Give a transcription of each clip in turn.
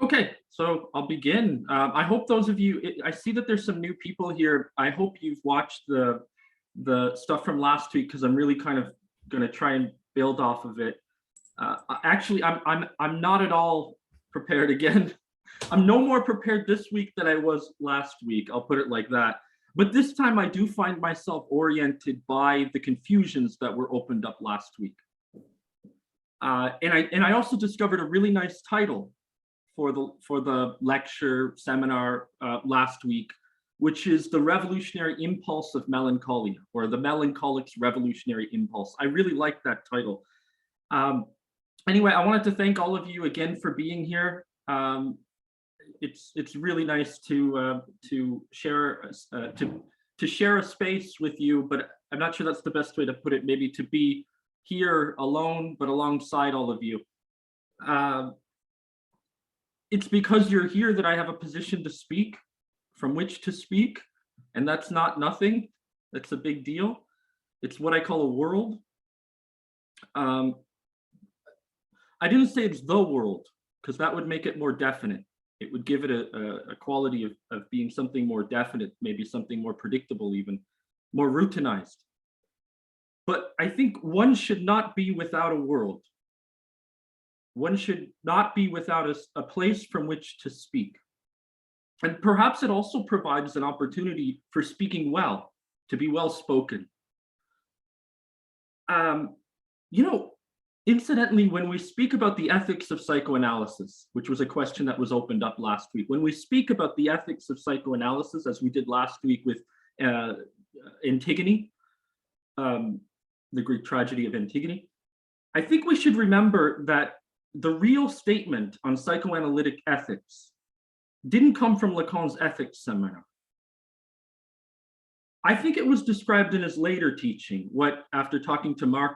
Okay, so I'll begin. I hope those of you, I see that there's some new people here. I hope you've watched the stuff from last week because I'm really kind of going to try and build off of it. Actually, I'm not at all prepared again. I'm no more prepared this week than I was last week. I'll put it like that. But this time I do find myself oriented by the confusions that were opened up last week. And I also discovered a really nice title for the lecture seminar last week, which is The Revolutionary Impulse of Melancholia, or The Melancholic's Revolutionary Impulse. I really like that title. Anyway, I wanted to thank all of you again for being here. It's really nice to share a space with you, but I'm not sure that's the best way to put it. Maybe to be here alone, but alongside all of you. It's because you're here that I have a position to speak, from which to speak, and that's not nothing. That's a big deal. It's what I call a world. I didn't say it's the world, because that would make it more definite. It would give it a quality of being something more definite, maybe something more predictable, even more routinized. But I think one should not be without a world. One should not be without a place from which to speak. And perhaps it also provides an opportunity for speaking well, to be well spoken. Incidentally, when we speak about the ethics of psychoanalysis, which was a question that was opened up last week, when we speak about the ethics of psychoanalysis, as we did last week with Antigone, the Greek tragedy of Antigone, I think we should remember that the real statement on psychoanalytic ethics didn't come from Lacan's ethics seminar. I think it was described in his later teaching, what, after talking to Mark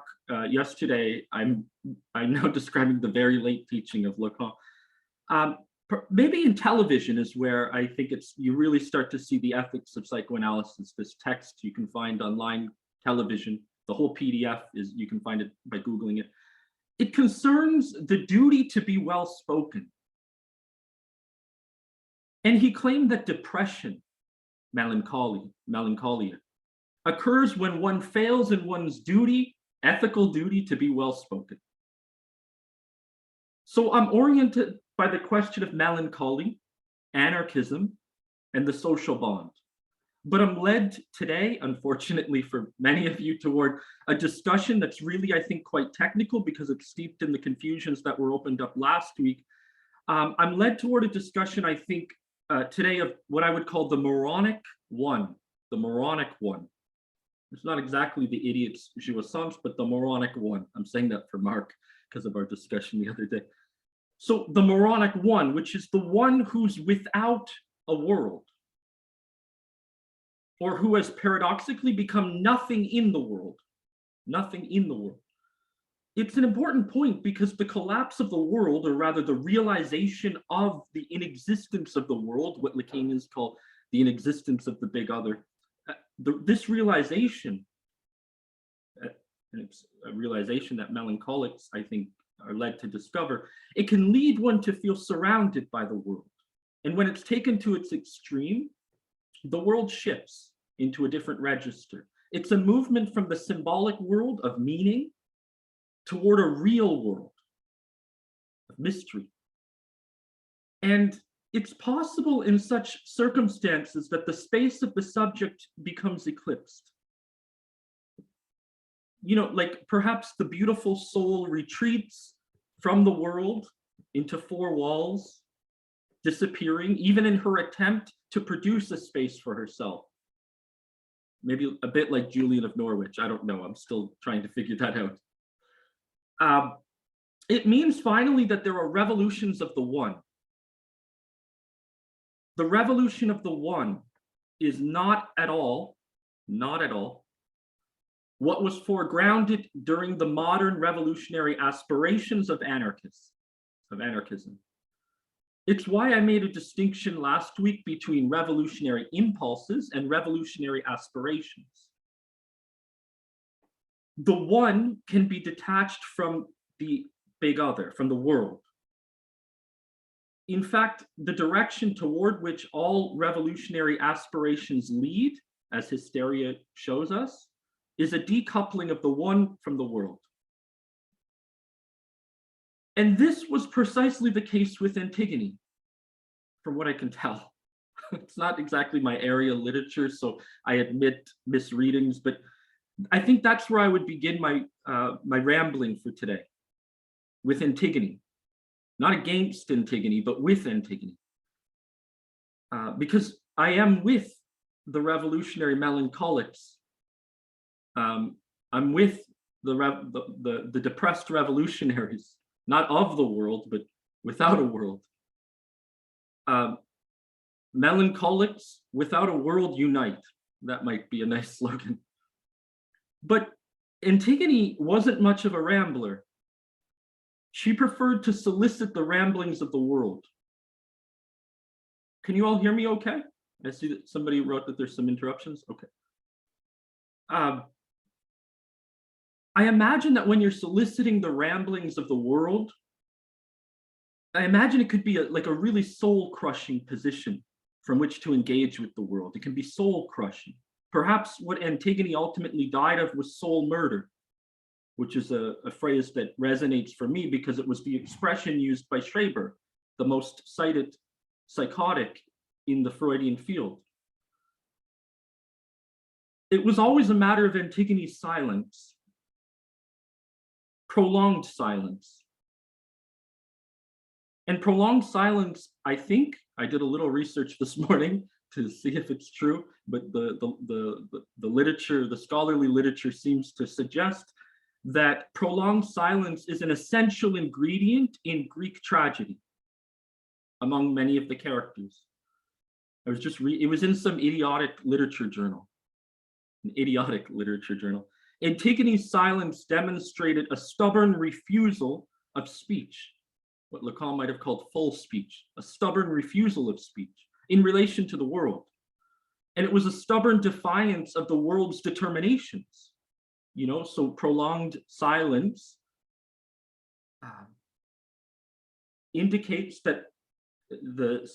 yesterday, I'm now describing the very late teaching of Lacan. Maybe in television is where I think you really start to see the ethics of psychoanalysis. This text you can find online, television, the whole PDF you can find it by Googling it. It concerns the duty to be well spoken. And he claimed that depression, melancholia, occurs when one fails in one's duty, ethical duty to be well spoken. So I'm oriented by the question of melancholy, anarchism, and the social bond. But I'm led today, unfortunately for many of you, toward a discussion that's really, I think, quite technical because it's steeped in the confusions that were opened up last week. I'm led toward a discussion, I think, today of what I would call the moronic one, the moronic one. It's not exactly the idiot's jouissance, but the moronic one. I'm saying that for Mark because of our discussion the other day. So the moronic one, which is the one who's without a world, or who has paradoxically become nothing in the world. Nothing in the world. It's an important point because the collapse of the world, or rather the realization of the inexistence of the world, what Lacanians call the inexistence of the big other, this realization, and it's a realization that melancholics, I think, are led to discover, it can lead one to feel surrounded by the world. And when it's taken to its extreme, the world shifts into a different register. It's a movement from the symbolic world of meaning toward a real world of mystery. And it's possible in such circumstances that the space of the subject becomes eclipsed. Like perhaps the beautiful soul retreats from the world into four walls, disappearing, even in her attempt to produce a space for herself. Maybe a bit like Julian of Norwich. I don't know. I'm still trying to figure that out. It means finally that there are revolutions of the one. The revolution of the one is not at all, what was foregrounded during the modern revolutionary aspirations of anarchism. It's why I made a distinction last week between revolutionary impulses and revolutionary aspirations. The one can be detached from the big other, from the world. in fact, the direction toward which all revolutionary aspirations lead, as Hysteria shows us, is a decoupling of the one from the world. And this was precisely the case with Antigone, from what I can tell. It's not exactly my area of literature, so I admit misreadings, but I think that's where I would begin my rambling for today, with Antigone. Not against Antigone, but with Antigone. Because I am with the revolutionary melancholics. I'm with the depressed revolutionaries, not of the world, but without a world. Melancholics without a world unite. That might be a nice slogan. But Antigone wasn't much of a rambler. She preferred to solicit the ramblings of the world. Can you all hear me okay? I see that somebody wrote that there's some interruptions. Okay. I imagine that when you're soliciting the ramblings of the world, I imagine it could be like a really soul-crushing position from which to engage with the world. It can be soul-crushing. Perhaps what Antigone ultimately died of was soul murder, which is a phrase that resonates for me because it was the expression used by Schreber, the most cited psychotic in the Freudian field. It was always a matter of Antigone's silence, prolonged silence. And prolonged silence, I think, I did a little research this morning to see if it's true, but the literature, the scholarly literature seems to suggest that prolonged silence is an essential ingredient in Greek tragedy among many of the characters. I was just it was in some idiotic literature journal, an idiotic literature journal. Antigone's silence demonstrated a stubborn refusal of speech, what Lacan might have called full speech, a stubborn refusal of speech in relation to the world. And it was a stubborn defiance of the world's determinations. You know, so prolonged silence indicates that the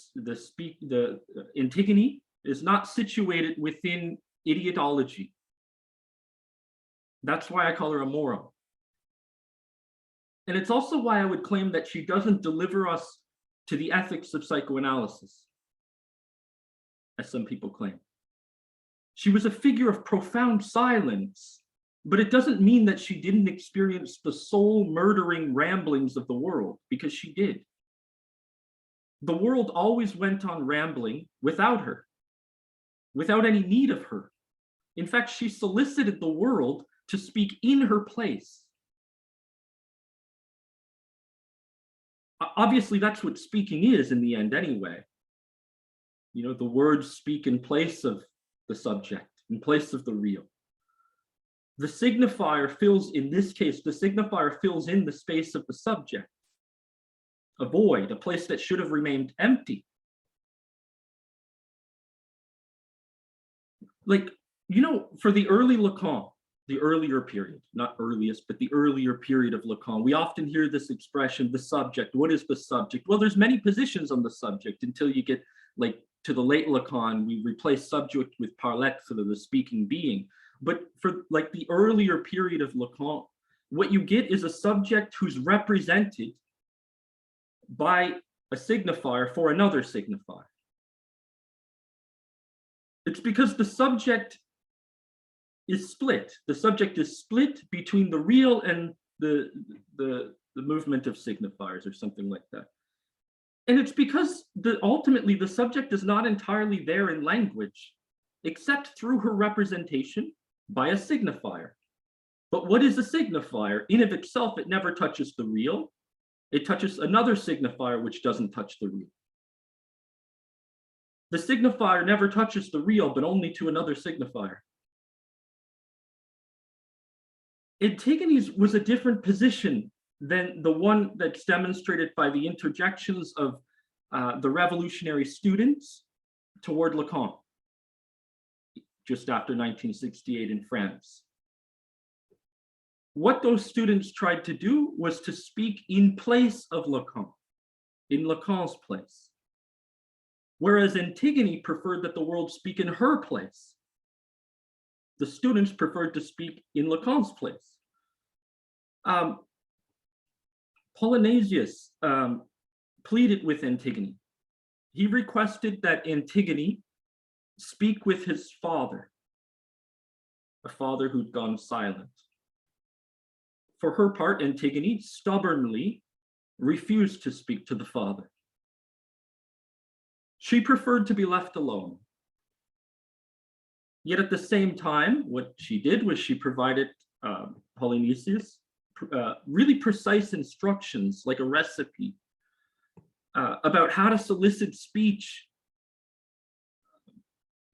Antigone is not situated within idiotology. That's why I call her a moral. And it's also why I would claim that she doesn't deliver us to the ethics of psychoanalysis, as some people claim. She was a figure of profound silence, but it doesn't mean that she didn't experience the soul-murdering ramblings of the world, because she did. The world always went on rambling without her, without any need of her. In fact, she solicited the world to speak in her place. Obviously, that's what speaking is in the end anyway. You know, the words speak in place of the subject, in place of the real. The signifier fills, in this case, the signifier fills in the space of the subject, a void, a place that should have remained empty. Like, you know, for the early Lacan, the earlier period, not earliest, but the earlier period of Lacan, we often hear this expression, the subject. What is the subject? Well, there's many positions on the subject until you get like to the late Lacan, we replace subject with parlette, sort of the speaking being. But for like the earlier period of Lacan, what you get is a subject who's represented by a signifier for another signifier. It's because the subject is split. The subject is split between the real and the movement of signifiers or something like that. And it's because ultimately the subject is not entirely there in language, except through her representation by a signifier. But what is a signifier? In of itself, it never touches the real. It touches another signifier which doesn't touch the real. The signifier never touches the real, but only to another signifier. Antigone's was a different position than the one that's demonstrated by the interjections of the revolutionary students toward Lacan, just after 1968 in France. What those students tried to do was to speak in place of Lacan. in Lacan's place, whereas Antigone preferred that the world speak in her place. The students preferred to speak in Lacan's place. Postanarchism pleaded with Antigone. He requested that Antigone speak with his father, a father who'd gone silent. For her part, Antigone stubbornly refused to speak to the father. She preferred to be left alone. Yet at the same time, what she did was she provided Postanarchism really precise instructions, like a recipe, about how to solicit speech,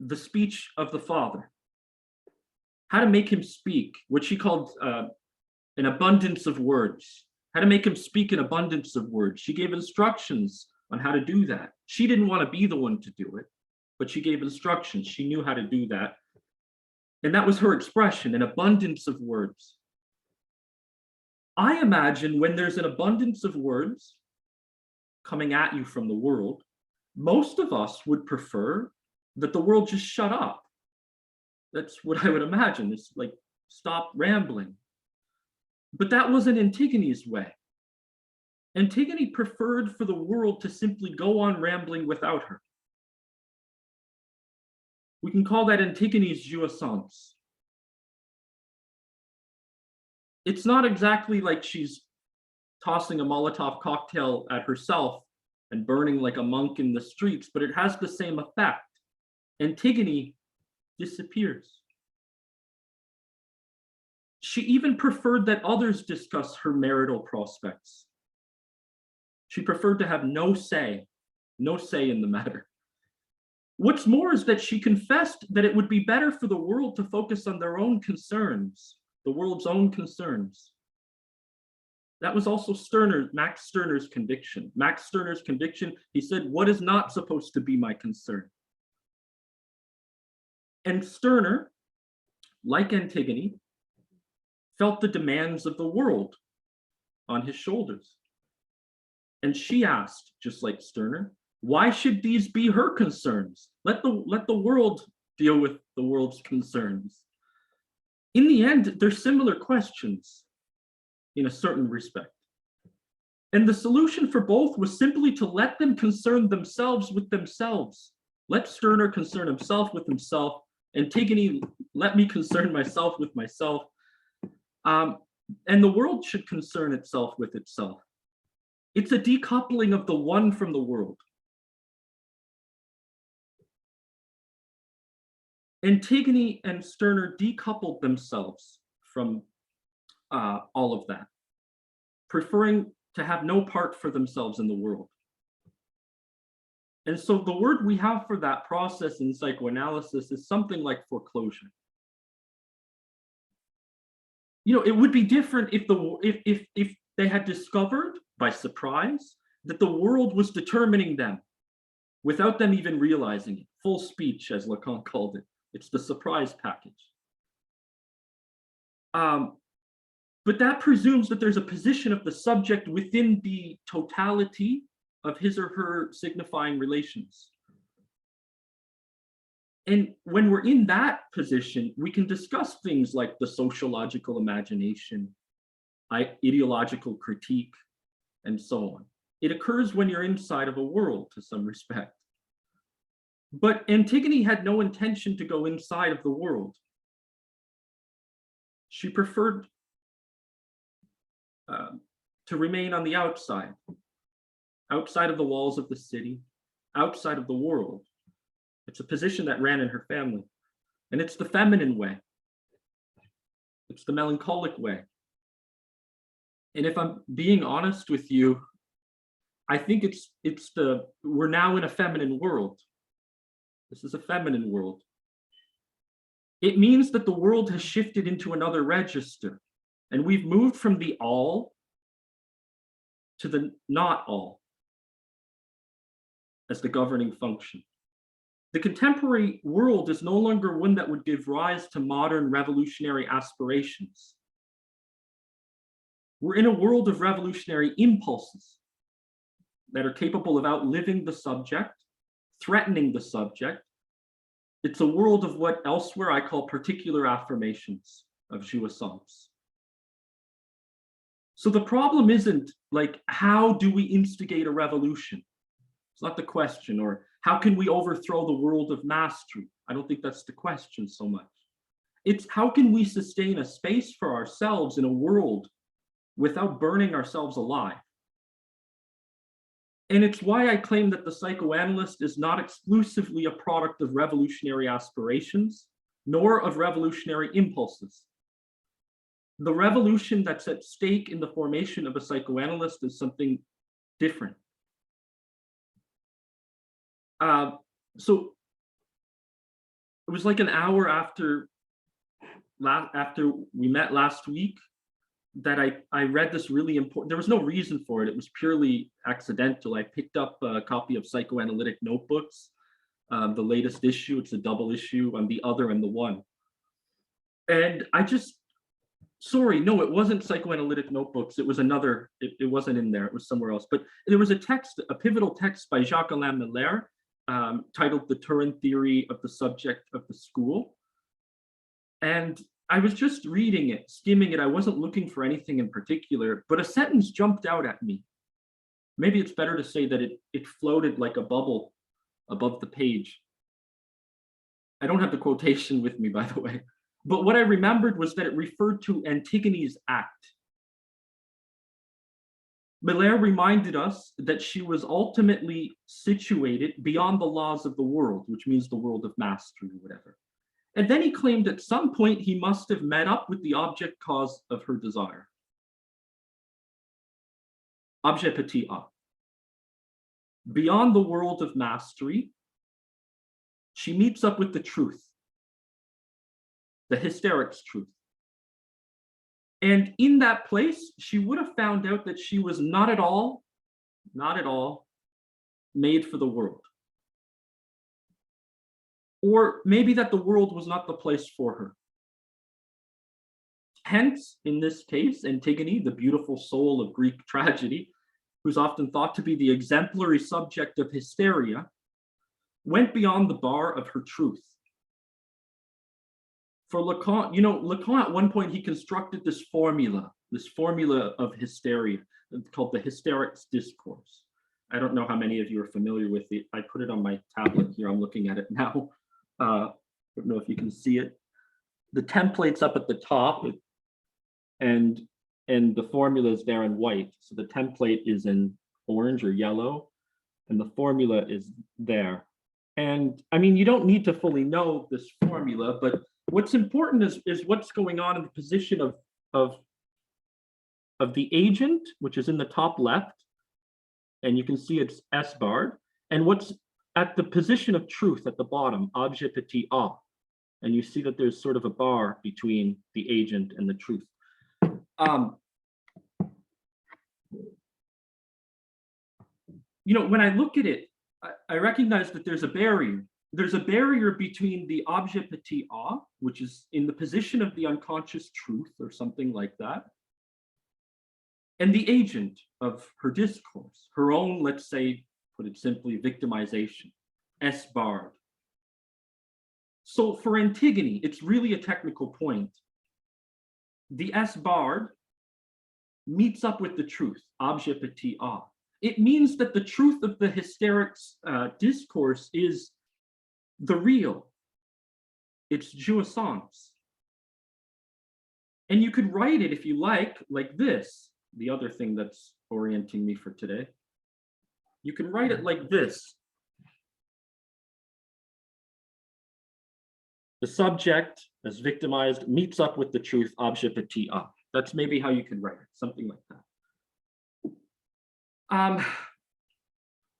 the speech of the father, how to make him speak, what she called an abundance of words, how to make him speak an abundance of words. She gave instructions on how to do that. She didn't want to be the one to do it, but she gave instructions. She knew how to do that. And that was her expression, an abundance of words. I imagine when there's an abundance of words coming at you from the world, most of us would prefer that the world just shut up. That's what I would imagine. It's like, stop rambling. But that wasn't Antigone's way. Antigone preferred for the world to simply go on rambling without her. We can call that Antigone's jouissance. It's not exactly like she's tossing a Molotov cocktail at herself and burning like a monk in the streets, but it has the same effect. Antigone disappears. She even preferred that others discuss her marital prospects. She preferred to have no say in the matter. What's more is that she confessed that it would be better for the world to focus on their own concerns, the world's own concerns. That was also Max Stirner's conviction. Max Stirner's conviction, he said, what is not supposed to be my concern? And Stirner, like Antigone, felt the demands of the world on his shoulders. And she asked, just like Stirner, why should these be her concerns? Let the world deal with the world's concerns. In the end, they're similar questions in a certain respect. And the solution for both was simply to let them concern themselves with themselves. Let Stirner concern himself with himself. Antigone, let me concern myself with myself. And the world should concern itself with itself. It's a decoupling of the one from the world. Antigone and Stirner decoupled themselves from all of that, preferring to have no part for themselves in the world. And so the word we have for that process in psychoanalysis is something like foreclosure. You know, it would be different if they had discovered by surprise that the world was determining them without them even realizing it. Full speech, as Lacan called it. It's the surprise package. But that presumes that there's a position of the subject within the totality of his or her signifying relations. And when we're in that position, we can discuss things like the sociological imagination, ideological critique, and so on. It occurs when you're inside of a world to some respect. But Antigone had no intention to go inside of the world. She preferred to remain on the outside of the walls of the city, outside of the world. It's a position that ran in her family. And it's the feminine way. It's the melancholic way. And if I'm being honest with you, I think we're now in a feminine world. This is a feminine world. It means that the world has shifted into another register, and we've moved from the all to the not all as the governing function. The contemporary world is no longer one that would give rise to modern revolutionary aspirations. We're in a world of revolutionary impulses. that are capable of outliving the subject, threatening the subject. It's a world of what elsewhere I call particular affirmations of jouissance. So the problem isn't like, how do we instigate a revolution? It's not the question. Or how can we overthrow the world of mastery? I don't think that's the question so much. It's how can we sustain a space for ourselves in a world without burning ourselves alive? And it's why I claim that the psychoanalyst is not exclusively a product of revolutionary aspirations, nor of revolutionary impulses. The revolution that's at stake in the formation of a psychoanalyst is something different. So it was like an hour after we met last week that I read this really important, there was no reason for it. It was purely accidental. I picked up a copy of Psychoanalytic Notebooks, the latest issue. It's a double issue on the other and the one. And I just, sorry, no, it wasn't Psychoanalytic Notebooks. It was another, it wasn't in there. It was somewhere else. But there was a text, a pivotal text by Jacques Lacan, titled The Turin Theory of the Subject of the School. And I was just reading it, skimming it. I wasn't looking for anything in particular, but a sentence jumped out at me. Maybe it's better to say that it floated like a bubble above the page. I don't have the quotation with me, by the way. But what I remembered was that it referred to Antigone's act. Miller reminded us that she was ultimately situated beyond the laws of the world, which means the world of mastery or whatever. And then he claimed at some point he must have met up with the object cause of her desire. Objet petit a. Beyond the world of mastery, she meets up with the truth, the hysterics truth. And in that place, she would have found out that she was not at all made for the world. Or maybe that the world was not the place for her. Hence, in this case, Antigone, the beautiful soul of Greek tragedy, who's often thought to be the exemplary subject of Hysteria, went beyond the bar of her truth. For Lacan, Lacan at one point, he constructed this formula of hysteria called the Hysterics Discourse. I don't know how many of you are familiar with it. I put it on my tablet here. I'm looking at it now. I don't know if you can see it. The template's up at the top, and the formula is there in white. So the template is in orange or yellow, and the formula is there. And I mean, you don't need to fully know this formula, but what's important is what's going on in the position of the agent, which is in the top left, and you can see it's S barred, and what's at the position of truth at the bottom, objet petit a, and you see that there's sort of a bar between the agent and the truth. When I look at it, I recognize that there's a barrier. There's a barrier between the objet petit a, which is in the position of the unconscious truth or something like that, and the agent of her discourse, her own, let's say, put it simply, victimization, S barred. So for Antigone, it's really a technical point. The S barred meets up with the truth, objet petit a. It means that the truth of the hysterics discourse is the real. It's jouissance. And you could write it, if you like this, the other thing that's orienting me for today. You can write it like this. The subject, as victimized, meets up with the truth, objet petit a. That's maybe how you could write it, something like that.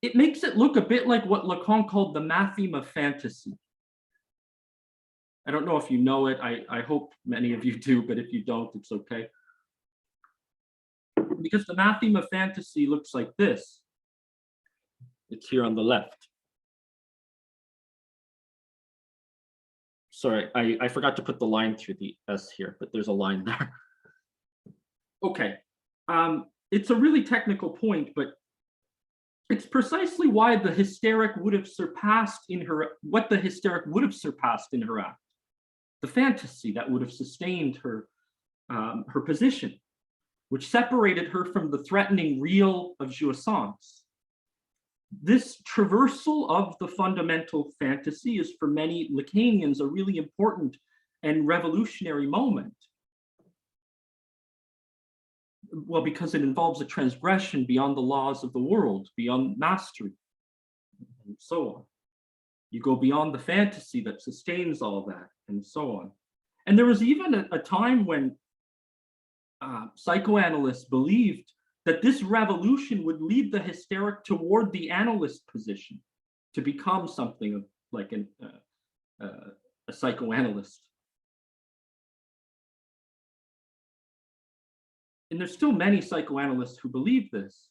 It makes it look a bit like what Lacan called the matheme of fantasy. I don't know if you know it. I hope many of you do, but if you don't, it's okay. Because the matheme of fantasy looks like this. It's here on the left. Sorry, I forgot to put the line through the S here, but there's a line there. Okay, it's a really technical point, but It's precisely why the hysteric would have surpassed in her, what the hysteric would have surpassed in her act, the fantasy that would have sustained her, her position, which separated her from the threatening real of jouissance. This traversal of the fundamental fantasy is for many Lacanians a really important and revolutionary moment. Well, because it involves a transgression beyond the laws of the world, beyond mastery, and so on. You go beyond the fantasy that sustains all that, and so on. And there was even a time when psychoanalysts believed that this revolution would lead the hysteric toward the analyst position, to become something like a psychoanalyst. And there's still many psychoanalysts who believe this.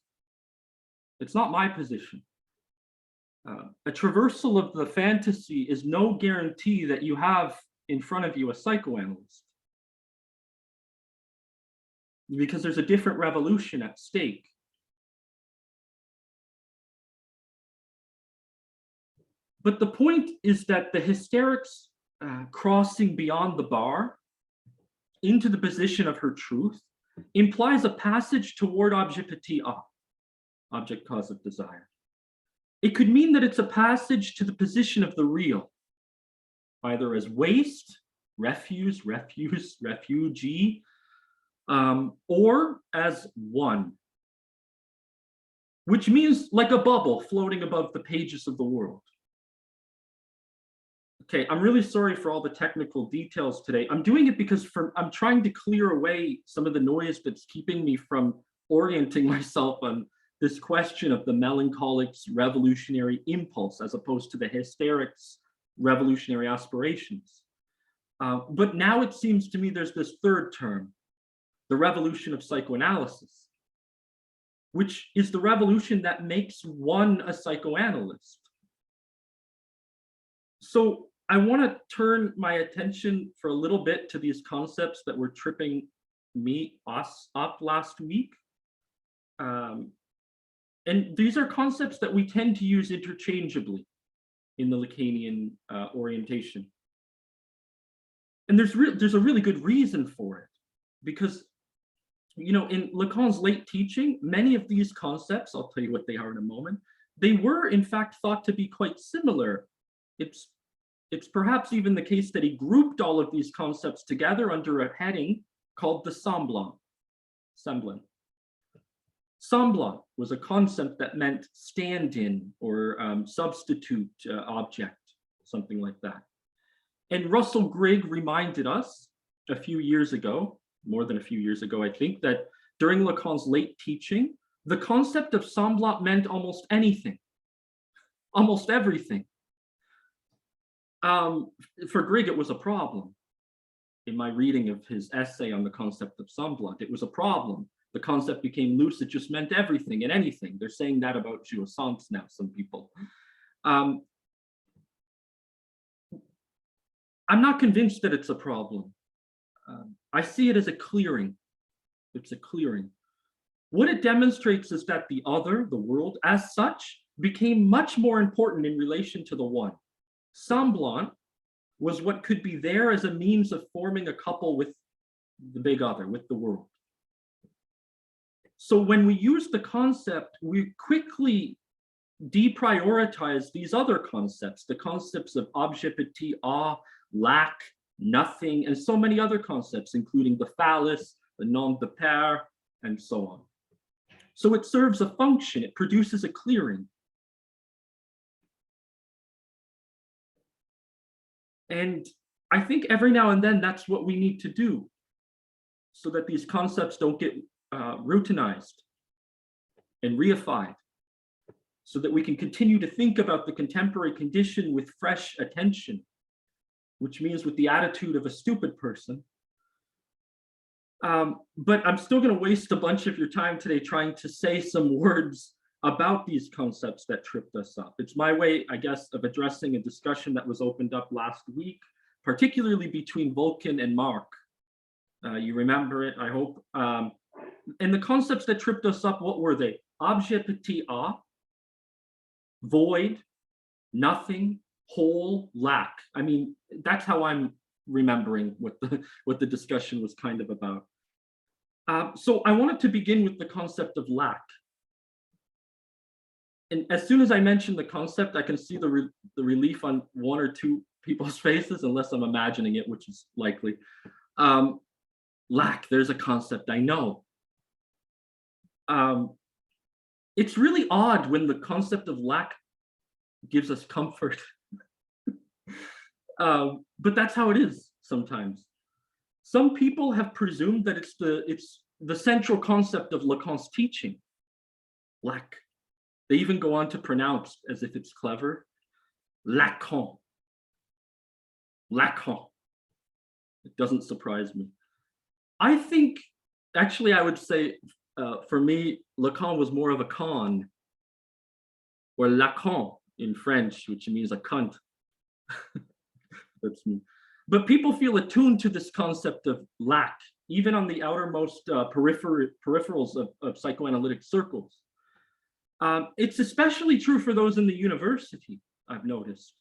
It's not my position. A traversal of the fantasy is no guarantee that you have in front of you a psychoanalyst, because there's a different revolution at stake. But the point is that the hysterics crossing beyond the bar into the position of her truth implies a passage toward objectivity, object cause of desire. It could mean that it's a passage to the position of the real, either as waste, refuse, refugee, or as one, which means like a bubble floating above the pages of the world. Okay, I'm really sorry for all the technical details today. I'm doing it because I'm trying to clear away some of the noise that's keeping me from orienting myself on this question of the melancholic's revolutionary impulse as opposed to the hysterics' revolutionary aspirations. But now it seems to me there's this third term, the revolution of psychoanalysis, which is the revolution that makes one a psychoanalyst. So I want to turn my attention for a little bit to these concepts that were tripping us up last week. And these are concepts that we tend to use interchangeably in the Lacanian orientation. And there's a really good reason for it, because, you know, in Lacan's late teaching, many of these concepts, I'll tell you what they are in a moment, they were in fact thought to be quite similar. It's perhaps even the case that he grouped all of these concepts together under a heading called the semblant. Semblant was a concept that meant stand-in or substitute object, something like that. And Russell Grigg reminded us a few years ago, more than a few years ago, I think, that during Lacan's late teaching, the concept of semblant meant almost anything, almost everything. For Grigg, it was a problem. In my reading of his essay on the concept of semblant, it was a problem. The concept became loose, it just meant everything and anything. They're saying that about jouissance now, some people. I'm not convinced that it's a problem. I see it as a clearing. It's a clearing. What it demonstrates is that the other, the world, as such, became much more important in relation to the one. Semblant was what could be there as a means of forming a couple with the big other, with the world. So when we use the concept, we quickly deprioritize these other concepts, the concepts of objectivity, lack, nothing, and so many other concepts, including the phallus, the nom de père, and so on. So it serves a function, it produces a clearing. And I think every now and then that's what we need to do so that these concepts don't get routinized and reified, so that we can continue to think about the contemporary condition with fresh attention, which means with the attitude of a stupid person. But I'm still going to waste a bunch of your time today trying to say some words about these concepts that tripped us up. It's my way, I guess, of addressing a discussion that was opened up last week, particularly between Vulcan and Mark. You remember it, I hope. And the concepts that tripped us up, what were they? Objectivity, void, nothing, whole, lack. I mean, that's how I'm remembering what the discussion was kind of about. So I wanted to begin with the concept of lack. And as soon as I mention the concept, I can see the relief on one or two people's faces, unless I'm imagining it, which is likely. Lack, there's a concept I know. It's really odd when the concept of lack gives us comfort. But that's how it is sometimes. Some people have presumed that it's the central concept of Lacan's teaching, lack. They even go on to pronounce, as if it's clever, Lacan. Lacan. It doesn't surprise me. I think, actually, I would say, for me, Lacan was more of a con, or Lacan in French, which means a cunt. That's me. But people feel attuned to this concept of lack, even on the outermost peripherals of psychoanalytic circles. It's especially true for those in the university, I've noticed.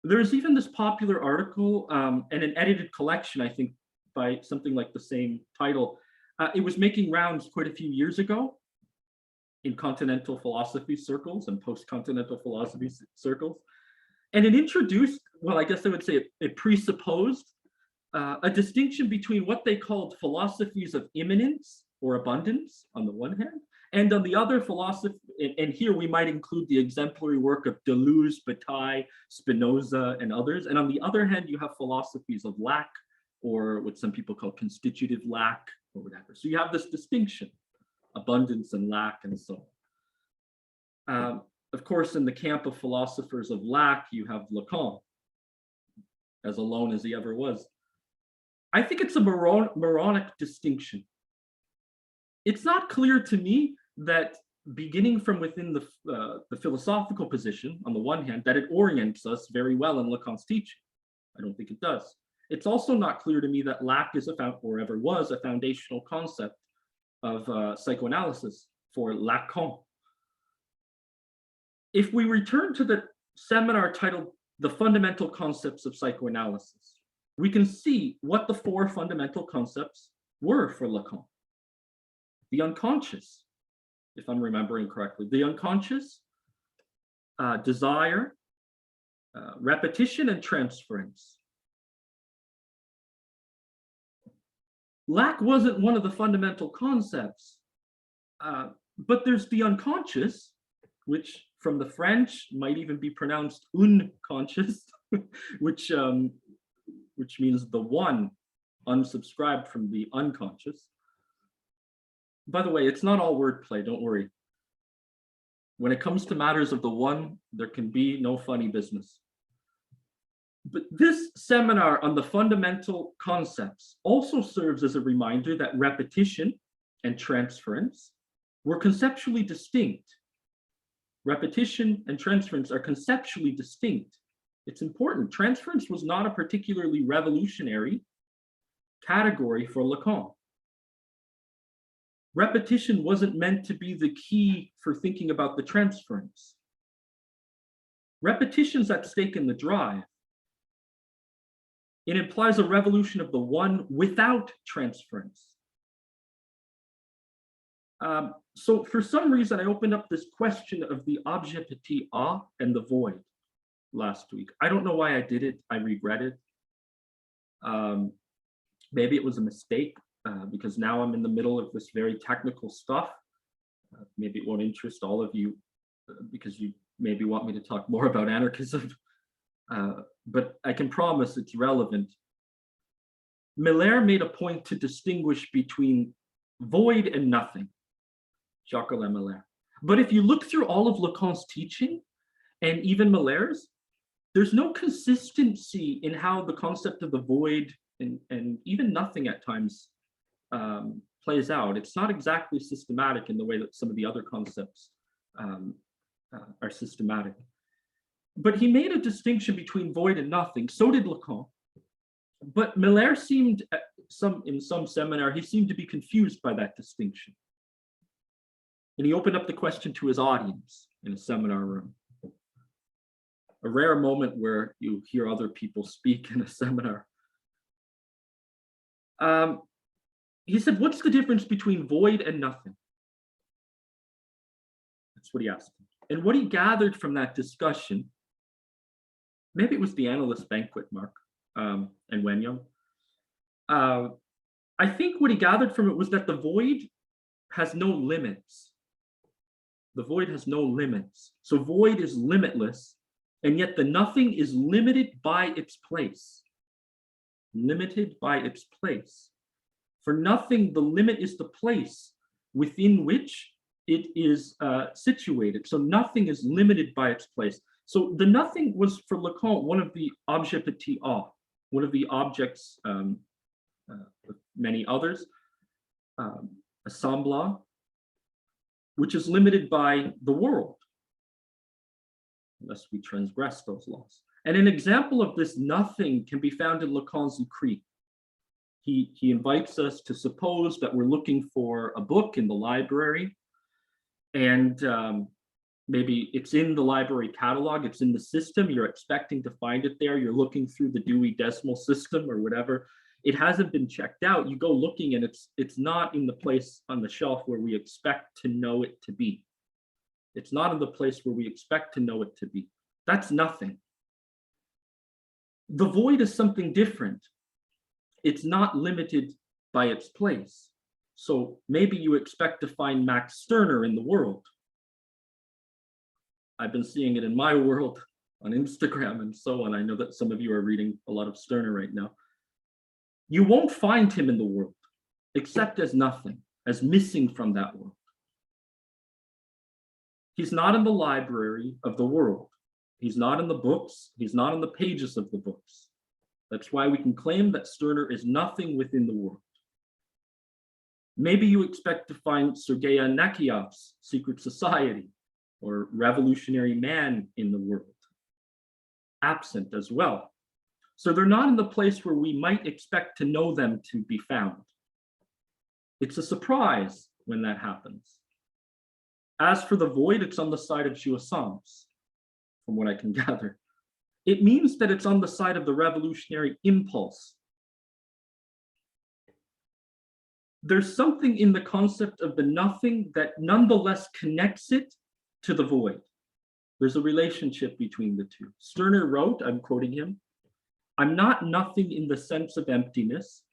There's even this popular article and an edited collection, I think, by something like the same title. It was making rounds quite a few years ago in continental philosophy circles and post-continental philosophy circles. And it introduced, well, I guess I would say it presupposed a distinction between what they called philosophies of immanence or abundance on the one hand, and on the other philosophy, and here we might include the exemplary work of Deleuze, Bataille, Spinoza, and others. And on the other hand, you have philosophies of lack, or what some people call constitutive lack, or whatever. So you have this distinction, abundance and lack, and so on. Of course, in the camp of philosophers of lack, you have Lacan, as alone as he ever was. I think it's a moronic distinction. It's not clear to me that beginning from within the philosophical position, on the one hand, that it orients us very well in Lacan's teaching. I don't think it does. It's also not clear to me that lack is or ever was a foundational concept of psychoanalysis for Lacan. If we return to the seminar titled The Fundamental Concepts of Psychoanalysis, we can see what the four fundamental concepts were for Lacan. The unconscious, if I'm remembering correctly, the unconscious, desire, repetition, and transference. Lack wasn't one of the fundamental concepts, but there's the unconscious, which from the French might even be pronounced unconscious, which means the one, unsubscribed from the unconscious. By the way, it's not all wordplay, don't worry. When it comes to matters of the one, there can be no funny business. But this seminar on the fundamental concepts also serves as a reminder that repetition and transference were conceptually distinct. Repetition and transference are conceptually distinct. It's important. Transference was not a particularly revolutionary category for Lacan. Repetition wasn't meant to be the key for thinking about the transference. Repetition's at stake in the drive. It implies a revolution of the one without transference. So for some reason, I opened up this question of the objet petit a and the void last week. I don't know why I did it. I regret it. Maybe it was a mistake because now I'm in the middle of this very technical stuff. Maybe it won't interest all of you because you maybe want me to talk more about anarchism. But I can promise it's relevant. Miller made a point to distinguish between void and nothing. Jacques Lacan. But if you look through all of Lacan's teaching, and even Miller's, there's no consistency in how the concept of the void and even nothing at times plays out. It's not exactly systematic in the way that some of the other concepts are systematic. But he made a distinction between void and nothing. So did Lacan. But Miller seemed, in some seminar, he seemed to be confused by that distinction. And he opened up the question to his audience. in a seminar room. A rare moment where you hear other people speak in a seminar. He said, what's the difference between void and nothing? That's what he asked him. And what he gathered from that discussion, maybe it was the analyst banquet, Mark, and Wenyang. I think what he gathered from it was that the void has no limits. The void has no limits. So void is limitless, and yet the nothing is limited by its place. Limited by its place. For nothing, the limit is the place within which it is situated. So nothing is limited by its place. So the nothing was, for Lacan, one of the objets petit a, one of the objects, with many others, assemblant, which is limited by the world, unless we transgress those laws. And an example of this nothing can be found in Lacan's Creed. He invites us to suppose that we're looking for a book in the library, and maybe it's in the library catalog, it's in the system, you're expecting to find it there, you're looking through the Dewey Decimal System or whatever. It hasn't been checked out. You go looking and it's not in the place on the shelf where we expect to know it to be. It's not in the place where we expect to know it to be. That's nothing. The void is something different. It's not limited by its place. So maybe you expect to find Max Stirner in the world. I've been seeing it in my world on Instagram and so on. I know that some of you are reading a lot of Stirner right now. You won't find him in the world, except as nothing, as missing from that world. He's not in the library of the world. He's not in the books. He's not in the pages of the books. That's why we can claim that Stirner is nothing within the world. Maybe you expect to find Sergei Nakiev's Secret Society or Revolutionary Man in the world, absent as well. So they're not in the place where we might expect to know them to be found. It's a surprise when that happens. As for the void, it's on the side of jouissance, from what I can gather. It means that it's on the side of the revolutionary impulse. There's something in the concept of the nothing that nonetheless connects it to the void. There's a relationship between the two. Stirner wrote, I'm quoting him, "I'm not nothing in the sense of emptiness,"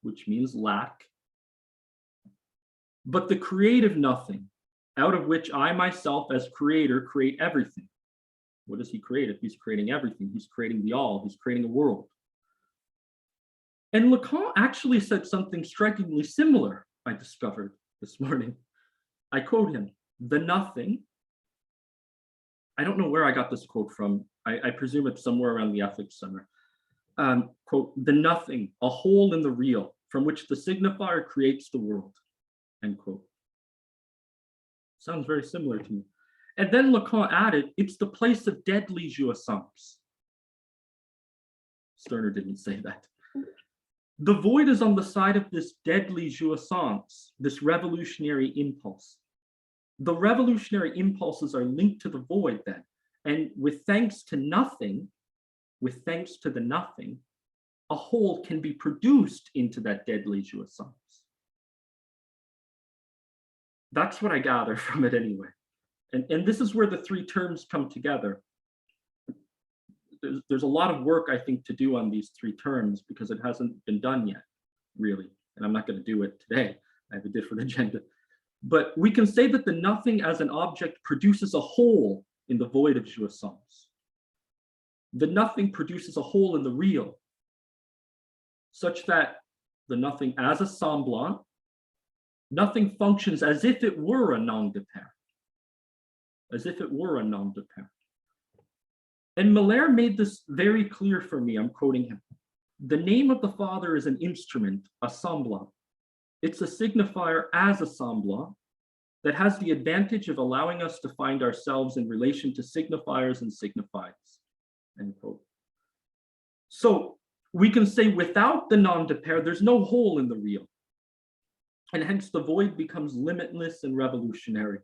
which means lack, "but the creative nothing, out of which I myself as creator create everything." What does he create? If he's creating everything, he's creating the all, he's creating a world. And Lacan actually said something strikingly similar, I discovered this morning. I quote him, "The nothing," I don't know where I got this quote from. I presume it's somewhere around the Ethics Center. Quote, "The nothing, a hole in the real, from which the signifier creates the world," end quote. Sounds very similar to me. And then Lacan added, "It's the place of deadly jouissance." Stirner didn't say that. The void is on the side of this deadly jouissance, this revolutionary impulse. The revolutionary impulses are linked to the void then. And with thanks to nothing, with thanks to the nothing, a whole can be produced into that deadly jouissance. That's what I gather from it anyway. And this is where the three terms come together. There's a lot of work, I think, to do on these three terms because it hasn't been done yet, really. And I'm not going to do it today. I have a different agenda. But we can say that the nothing as an object produces a whole in the void of jouissance. The nothing produces a whole in the real, such that the nothing as a semblant, nothing functions as if it were a nom de pair. As if it were a nom de pair. And Miller made this very clear for me, I'm quoting him. "The name of the Father is an instrument, a semblant. It's a signifier as a semblant that has the advantage of allowing us to find ourselves in relation to signifiers and signifieds," end quote. So we can say without the nom de pair, there's no hole in the real. And hence the void becomes limitless and revolutionary.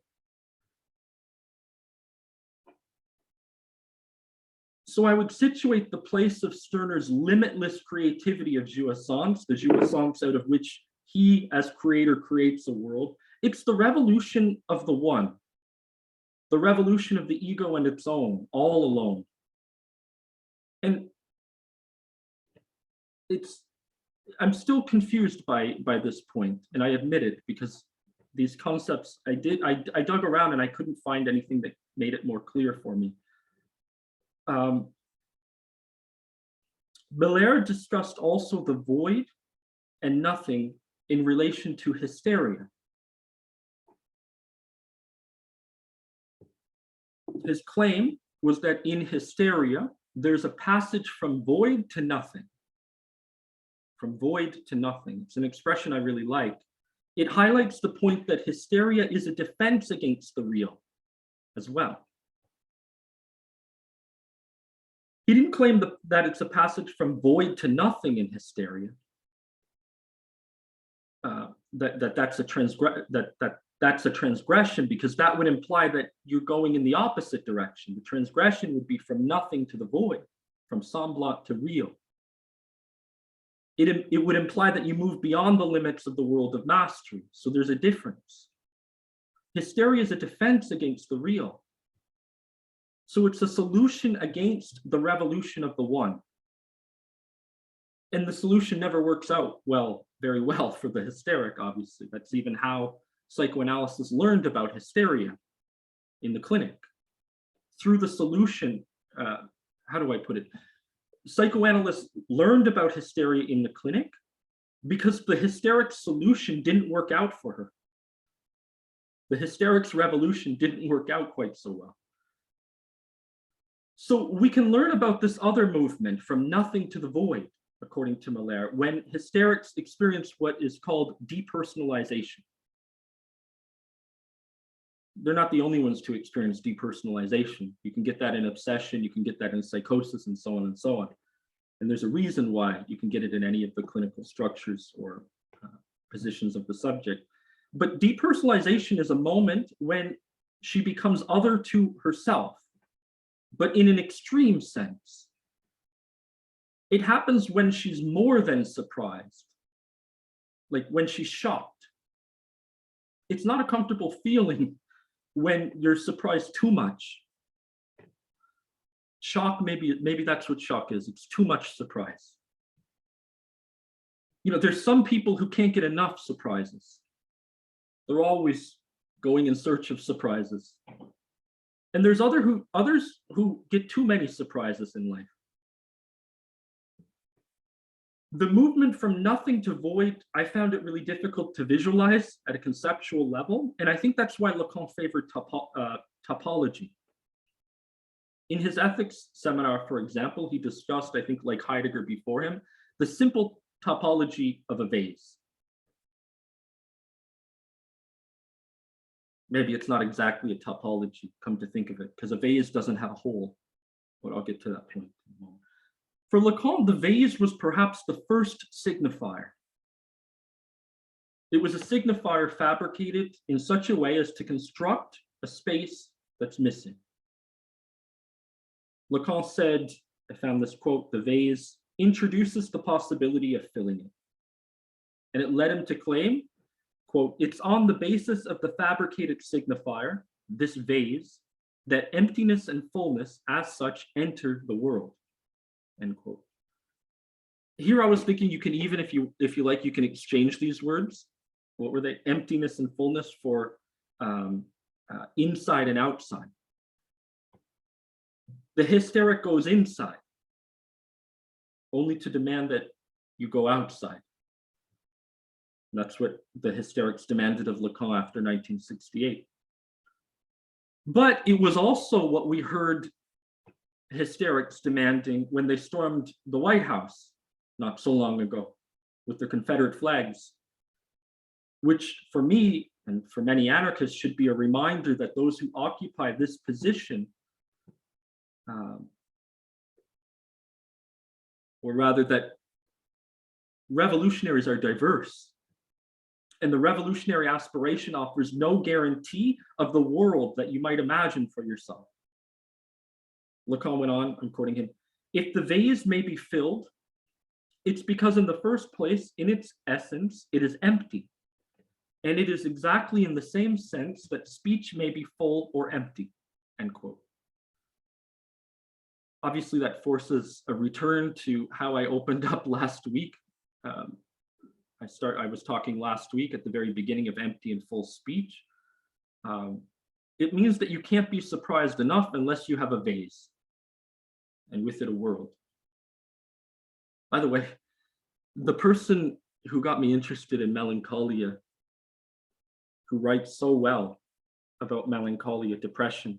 So I would situate the place of Stirner's limitless creativity of jouissance, the jouissance out of which he as creator creates a world. It's the revolution of the one, the revolution of the ego and its own, all alone. And I'm still confused by this point, and I admit it, because these concepts, I dug around and I couldn't find anything that made it more clear for me. Miller discussed also the void and nothing in relation to hysteria. His claim was that in hysteria, there's a passage from void to nothing. From void to nothing. It's an expression I really like. It highlights the point that hysteria is a defense against the real as well. He didn't claim that it's a passage from void to nothing in hysteria. That's a transgression, because that would imply that you're going in the opposite direction. The transgression would be from nothing to the void, from semblant to real. It would imply that you move beyond the limits of the world of mastery. So there's a difference. Hysteria is a defense against the real. So it's a solution against the revolution of the one. And the solution never works out very well for the hysteric, obviously. That's even how psychoanalysis learned about hysteria in the clinic. Through the solution, how do I put it? Psychoanalysts learned about hysteria in the clinic because the hysterics solution didn't work out for her. The hysterics revolution didn't work out quite so well. So we can learn about this other movement from nothing to the void, according to Miller, when hysterics experience what is called depersonalization. They're not the only ones to experience depersonalization. You can get that in obsession, you can get that in psychosis, and so on and so on. And there's a reason why you can get it in any of the clinical structures or positions of the subject. But depersonalization is a moment when she becomes other to herself, but in an extreme sense. It happens when she's more than surprised, like when she's shocked. It's not a comfortable feeling when you're surprised too much. Shock, maybe that's what shock is. It's too much surprise. You know, there's some people who can't get enough surprises. They're always going in search of surprises. And there's others who get too many surprises in life. The movement from nothing to void, I found it really difficult to visualize at a conceptual level. And I think that's why Lacan favored topology. In his ethics seminar, for example, he discussed, I think like Heidegger before him, the simple topology of a vase. Maybe it's not exactly a topology, come to think of it, because a vase doesn't have a hole, but I'll get to that point in a moment. For Lacan, the vase was perhaps the first signifier. It was a signifier fabricated in such a way as to construct a space that's missing. Lacan said, I found this quote, the vase introduces the possibility of filling it. And it led him to claim, quote, it's on the basis of the fabricated signifier, this vase, that emptiness and fullness as such enter the world, end quote. Here I was thinking you can even, if you like, you can exchange these words. What were they? Emptiness and fullness for inside and outside. The hysteric goes inside, only to demand that you go outside. And that's what the hysterics demanded of Lacan after 1968. But it was also what we heard hysterics demanding when they stormed the White House not so long ago with their Confederate flags, which for me and for many anarchists should be a reminder that those who occupy this position, or rather that revolutionaries are diverse, and the revolutionary aspiration offers no guarantee of the world that you might imagine for yourself. Lacan went on, I'm quoting him, if the vase may be filled, it's because in the first place, in its essence, it is empty. And it is exactly in the same sense that speech may be full or empty, end quote. Obviously, that forces a return to how I opened up last week. I was talking last week at the very beginning of empty and full speech. It means that you can't be surprised enough unless you have a vase, and with it a world. By the way, the person who got me interested in melancholia, who writes so well about melancholia, depression,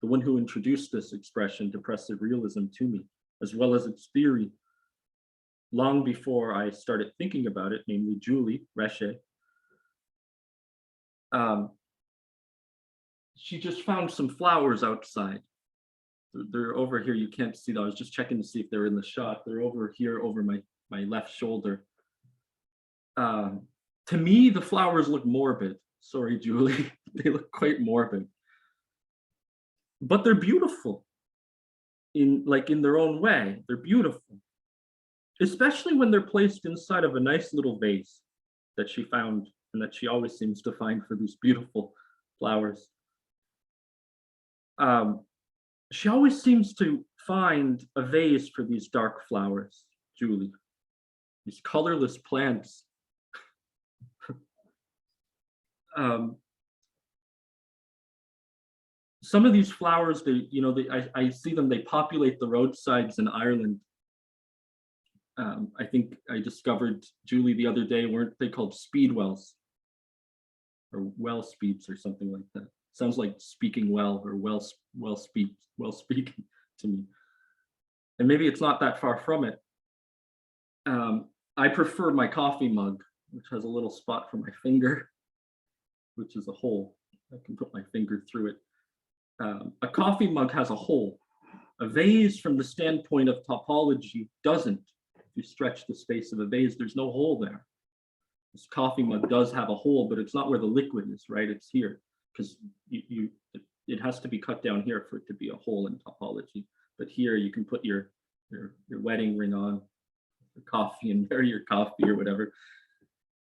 the one who introduced this expression, depressive realism, to me, as well as its theory, long before I started thinking about it, namely Julie Resche, she just found some flowers outside. They're over here, you can't see them. I was just checking to see if they're in the shot. They're over here over my left shoulder. To me, the flowers look morbid. Sorry, Julie, they look quite morbid. But they're beautiful in their own way. They're beautiful, especially when they're placed inside of a nice little vase that she found and that she always seems to find for these beautiful flowers. She always seems to find a vase for these dark flowers, Julie, these colorless plants. Some of these flowers, I see them, they populate the roadsides in Ireland. I think I discovered, Julie, the other day, weren't they called speedwells? Or well speeds or something like that. Sounds like speaking well, or well speaking to me. And maybe it's not that far from it. I prefer my coffee mug, which has a little spot for my finger, which is a hole. I can put my finger through it. A coffee mug has a hole. A vase, from the standpoint of topology, doesn't. If you stretch the space of a vase, there's no hole there. This coffee mug does have a hole, but it's not where the liquid is, right? It's here, because it has to be cut down here for it to be a hole in topology. But here you can put your wedding ring on, your coffee, and bury your coffee or whatever.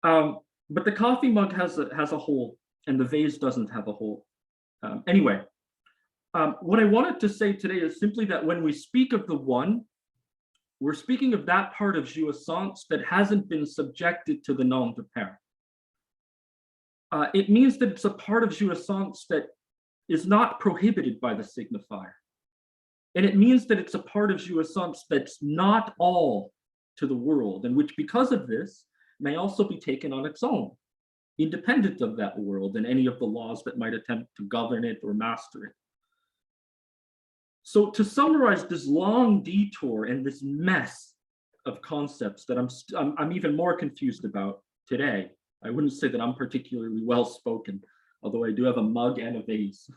But the coffee mug has a hole, and the vase doesn't have a hole. Anyway, what I wanted to say today is simply that when we speak of the one, we're speaking of that part of jouissance that hasn't been subjected to the nom de pair. It means that it's a part of jouissance that is not prohibited by the signifier. And it means that it's a part of jouissance that's not all to the world, and which, because of this, may also be taken on its own, independent of that world and any of the laws that might attempt to govern it or master it. So to summarize this long detour and this mess of concepts that I'm even more confused about today, I wouldn't say that I'm particularly well-spoken, although I do have a mug and a vase.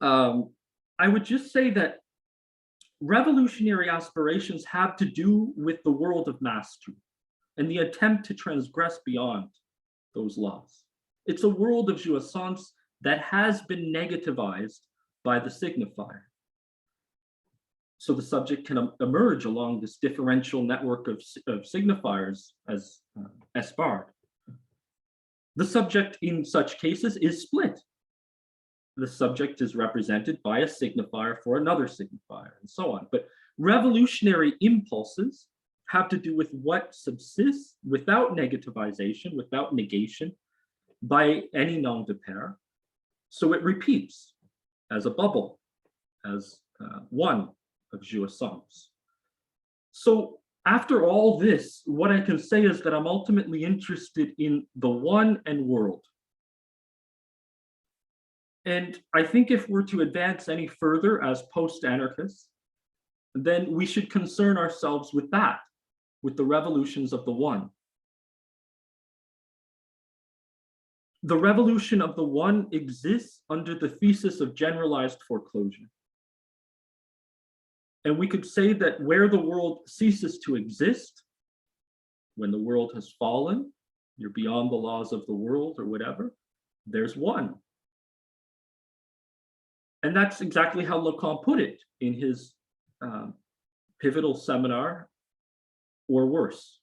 I would just say that revolutionary aspirations have to do with the world of mastery and the attempt to transgress beyond those laws. It's a world of jouissance that has been negativized by the signifier. So the subject can emerge along this differential network of signifiers as S-barred. The subject in such cases is split. The subject is represented by a signifier for another signifier, and so on. But revolutionary impulses have to do with what subsists without negativization, without negation, by any nom de pair. So it repeats as a bubble, as one of jouissance. So after all this, what I can say is that I'm ultimately interested in the one and world. And I think if we're to advance any further as post-anarchists, then we should concern ourselves with that, with the revolutions of the one. The revolution of the one exists under the thesis of generalized foreclosure. And we could say that where the world ceases to exist, when the world has fallen, you're beyond the laws of the world or whatever, there's one. And that's exactly how Lacan put it in his pivotal seminar, Or Worse,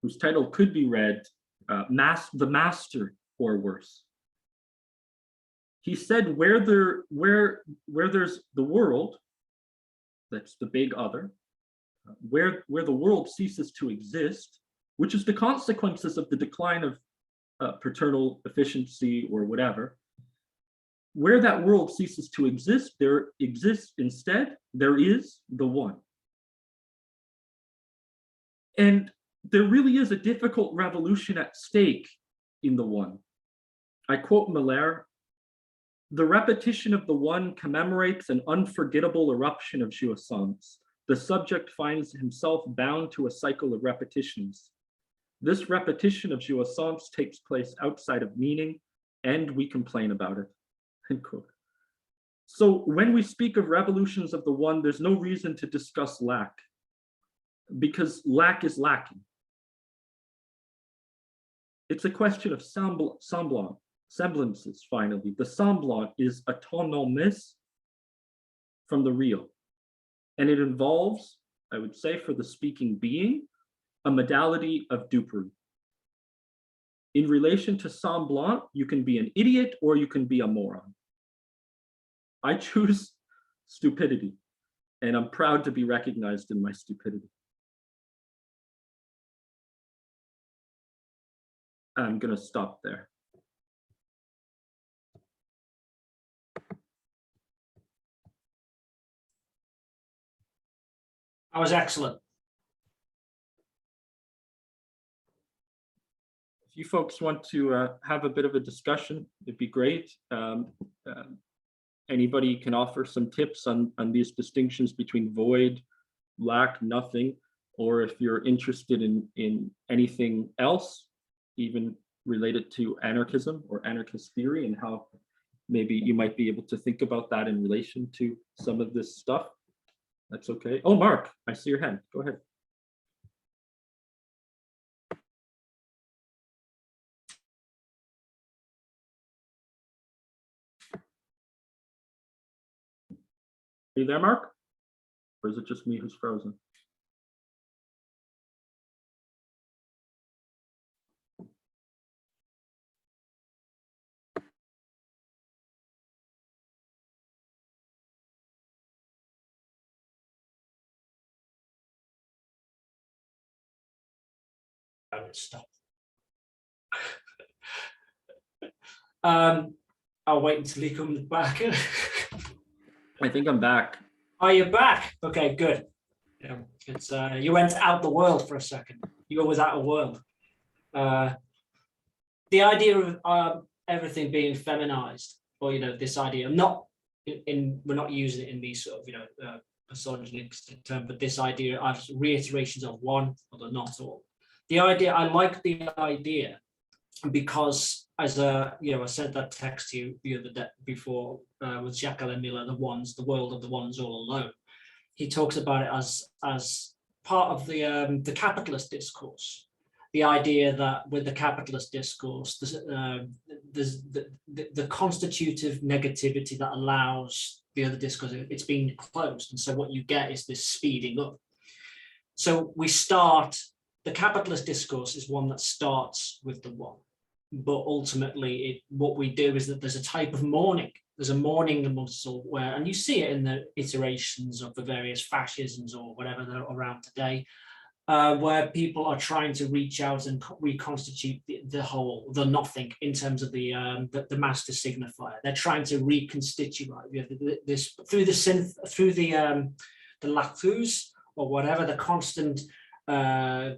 whose title could be read The Master or Worse. He said where there's the world, that's the big other, where the world ceases to exist, which is the consequences of the decline of paternal efficiency or whatever, where that world ceases to exist, there exists instead, there is the one. And there really is a difficult revolution at stake in the one. I quote Miller, "The repetition of the one commemorates an unforgettable eruption of jouissance. The subject finds himself bound to a cycle of repetitions. This repetition of jouissance takes place outside of meaning, and we complain about it." End quote. So when we speak of revolutions of the one, there's no reason to discuss lack, because lack is lacking. It's a question of semblances, finally. The semblant is autonomous from the real. And it involves, I would say, for the speaking being, a modality of dupery. In relation to semblant, you can be an idiot or you can be a moron. I choose stupidity, and I'm proud to be recognized in my stupidity. I'm going to stop there. That was excellent. If you folks want to have a bit of a discussion, it'd be great. Anybody can offer some tips on these distinctions between void, lack, nothing, or if you're interested in anything else, even related to anarchism or anarchist theory, and how maybe you might be able to think about that in relation to some of this stuff, that's okay. Oh, Mark, I see your hand. Go ahead. Are you there, Mark? Or is it just me who's frozen? Stop. I'll wait until he comes back. I think I'm back. Oh, you're back. Okay, good. Yeah, it's you went out the world for a second. You was out of world. The idea of everything being feminized, or this idea. I'm not we're not using it in these sort of misogynistic term, but this idea of reiterations of one, although not all. The idea, I like the idea because, as I sent that text to you the other day before with Jacques Lacan, the world of the ones all alone. He talks about it as part of the capitalist discourse. The idea that with the capitalist discourse, there's the constitutive negativity that allows the other discourse, it's being closed. And so what you get is this speeding up. So the capitalist discourse is one that starts with the one. But ultimately, what we do is that there's a type of mourning. There's a mourning muscle where, and you see it in the iterations of the various fascisms or whatever that are around today, where people are trying to reach out and reconstitute the whole, the nothing, in terms of the master signifier. They're trying to reconstitute this through the synth, through the lathus or whatever, the constant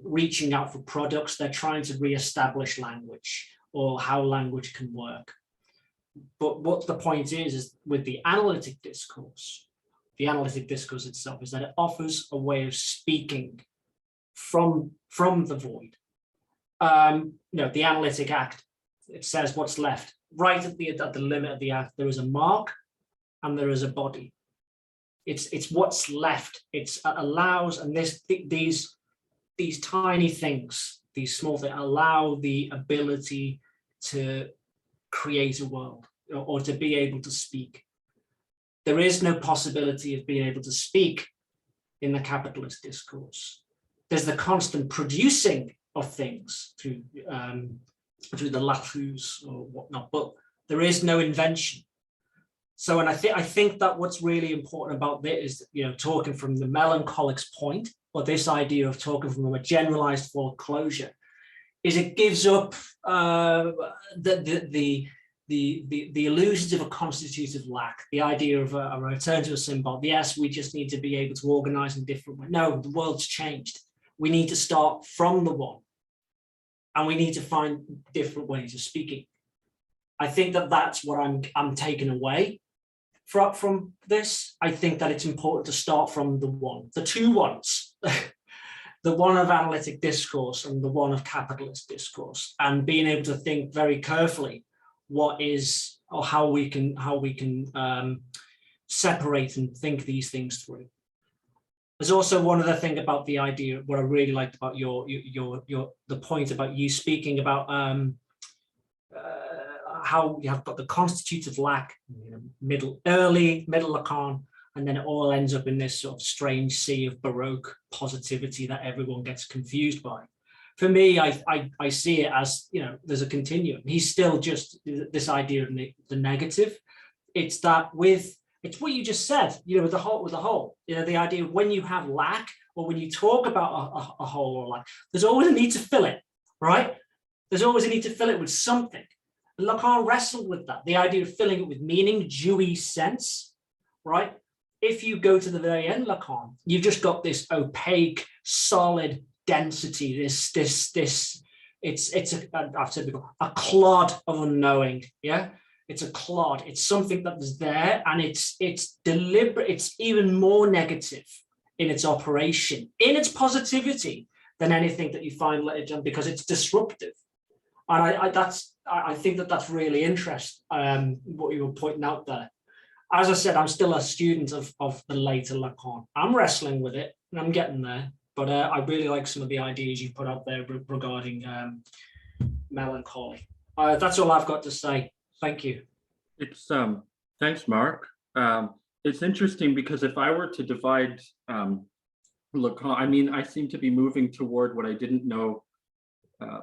reaching out for products. They're trying to reestablish language or how language can work. But what the point is with the analytic discourse itself is that it offers a way of speaking from the void. The analytic act, it says what's left. Right at the limit of the act, there is a mark and there is a body. It's what's left. It allows, and these tiny things, these small things, allow the ability to create a world or to be able to speak. There is no possibility of being able to speak in the capitalist discourse. There's the constant producing of things through the Lafus or whatnot, but there is no invention. So, and I think that what's really important about this is, you know, talking from the melancholic's point, or this idea of talking from a generalized foreclosure, is it gives up the illusions of a constitutive lack, the idea of a return to a symbol. Yes, we just need to be able to organize in different ways. No, the world's changed. We need to start from the one, and we need to find different ways of speaking. I think that that's what I'm taking away from this. I think that it's important to start from the one, the two ones, the one of analytic discourse and the one of capitalist discourse, and being able to think very carefully what is, or how we can separate and think these things through. There's also one other thing about the idea, what I really liked about the point about you speaking about how you have got the constitutive lack, you know, early middle Lacan, and then it all ends up in this sort of strange sea of Baroque positivity that everyone gets confused by. For me, I see it as, you know, there's a continuum. He's still just this idea of the negative. It's that it's what you just said, you know, with the whole, you know, the idea of when you have lack, or when you talk about a whole or lack, there's always a need to fill it, right? There's always a need to fill it with something. And Lacan wrestled with that, the idea of filling it with meaning, dewy sense, right? If you go to the very end, Lacan, you've just got this opaque, solid density, it's I've said before, a clod of unknowing, yeah? It's a clod, it's something that is there, and it's deliberate, it's even more negative in its operation, in its positivity, than anything that you find later on, because it's disruptive. And I think that that's really interesting, what you were pointing out there. As I said, I'm still a student of the later Lacan. I'm wrestling with it, and I'm getting there. But I really like some of the ideas you put out there regarding melancholy. That's all I've got to say. Thank you. It's thanks, Mark. It's interesting because if I were to divide Lacan, I mean, I seem to be moving toward what I didn't know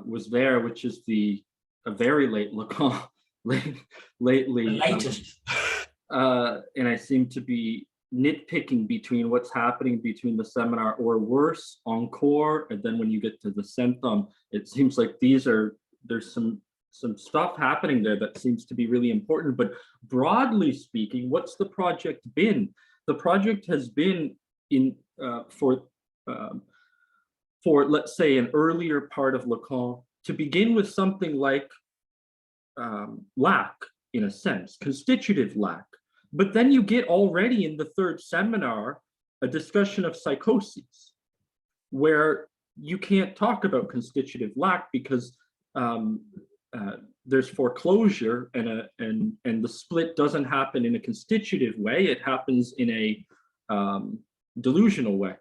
was there, which is a very late Lacan, lately. The latest. And I seem to be nitpicking between what's happening between the seminar, or worse, encore, and then when you get to the centum, it seems like there's some stuff happening there that seems to be really important. But broadly speaking, what's the project been? The project has been for let's say an earlier part of Lacan, to begin with something like lack, in a sense, constitutive lack. But then you get already in the third seminar a discussion of psychoses, where you can't talk about constitutive lack because there's foreclosure, and the split doesn't happen in a constitutive way. It happens in a delusional way.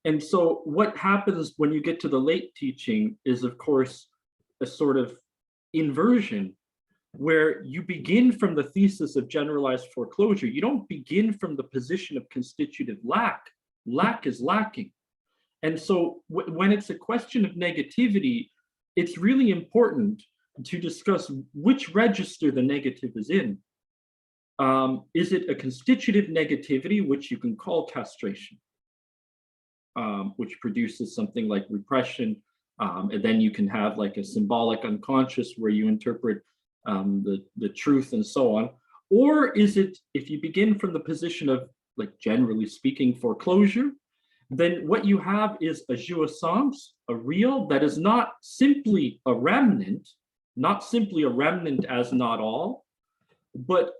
And so what happens when you get to the late teaching is, of course, a sort of inversion, where you begin from the thesis of generalized foreclosure. You don't begin from the position of constitutive lack. Lack is lacking. And so when it's a question of negativity, it's really important to discuss which register the negative is in. Is it a constitutive negativity, which you can call castration, which produces something like repression, and then you can have like a symbolic unconscious where you interpret the truth and so on? Or is it, if you begin from the position of, like, generally speaking, foreclosure, then what you have is a jouissance, a real that is not simply a remnant, as not all, but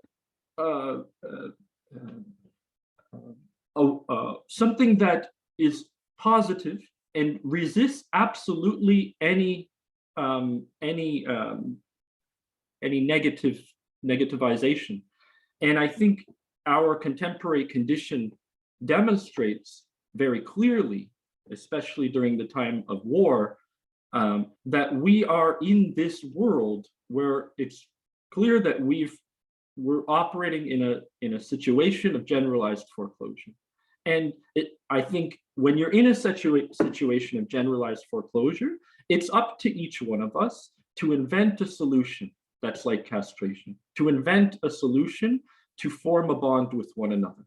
something that is positive and resists absolutely any negativization. And I think our contemporary condition demonstrates very clearly, especially during the time of war, that we are in this world where it's clear that we've we're operating in a situation of generalized foreclosure. And I think when you're in a situation of generalized foreclosure, it's up to each one of us to invent a solution that's like castration, to invent a solution to form a bond with one another.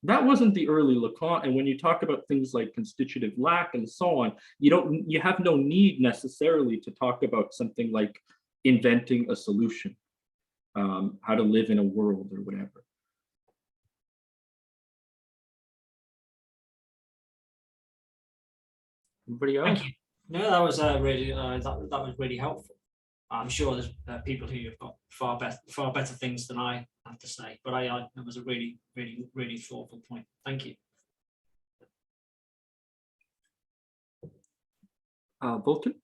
That wasn't the early Lacan. And when you talk about things like constitutive lack and so on, you have no need necessarily to talk about something like inventing a solution, how to live in a world or whatever. Everybody else? Thank you. No, that was really that was really helpful. I'm sure there's people who have got far better things than I have to say, but that was a really, really, really thoughtful point. Thank you. Vulcan?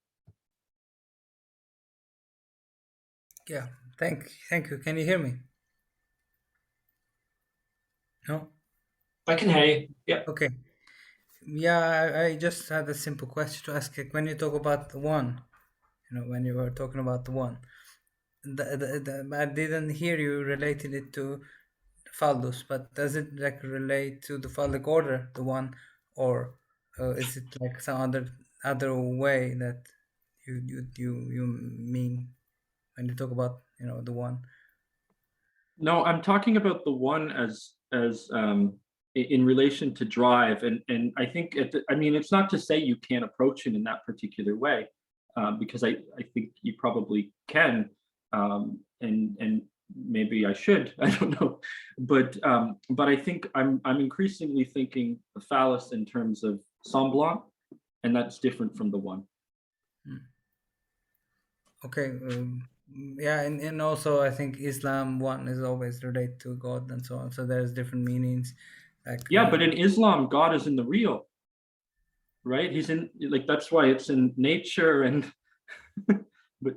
Yeah, thank you. Can you hear me? No? I can hear you. Yeah. Okay. Yeah, I just had a simple question to ask. When you talk about the one, when you were talking about the one, I didn't hear you relating it to phallus, but does it like relate to the phallic order, the one, or is it like some other way that you mean when you talk about the one? No, I'm talking about the one as in relation to drive, and I think it's not to say you can't approach it in that particular way, because I think you probably can, and maybe I should, I don't know, but I think I'm increasingly thinking the phallus in terms of semblant, and that's different from the one. Okay. Yeah, and also I think Islam one is always related to God and so on. So there's different meanings. Like Yeah, but in Islam, God is in the real, right? He's in, like, that's why it's in nature and but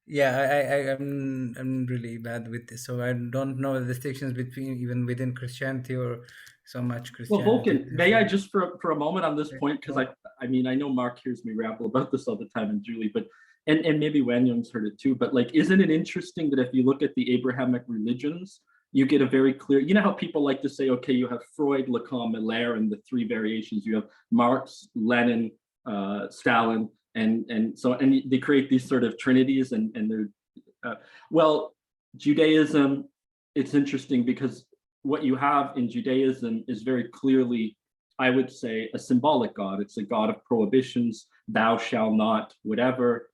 yeah, I'm really bad with this, so I don't know the distinctions between even within Christianity or so much well, Christianity. Vulcan, may I just for a moment on this point, because I know Mark hears me ramble about this all the time, and Julie, but and maybe Wanyong's heard it too, but like, isn't it interesting that if you look at the Abrahamic religions, you get a very clear, how people like to say, okay, you have Freud, Lacan, Miller, and the three variations. You have Marx, Lenin, Stalin, and they create these sort of trinities, and they're well, Judaism, it's interesting because what you have in Judaism is very clearly, I would say, a symbolic God. It's a God of prohibitions, thou shalt not, whatever.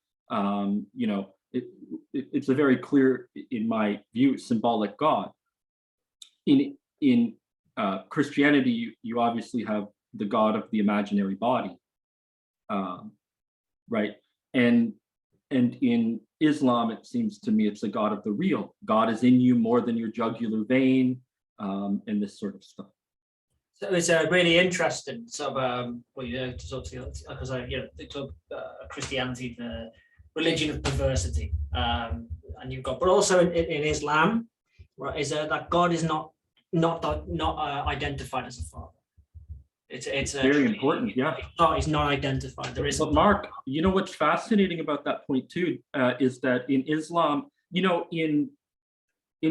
It's a very clear, in my view, symbolic God. In Christianity, you obviously have the God of the imaginary body, right? And in Islam, it seems to me it's a God of the real. God is in you more than your jugular vein, and this sort of stuff. So it's a really interesting sort of because Christianity, the religion of perversity, and you've got, but also in Islam, right, is that God is not identified as a father. It's very important. Yeah, he's not identified. There is. But Mark, what's fascinating about that point too is that in Islam, in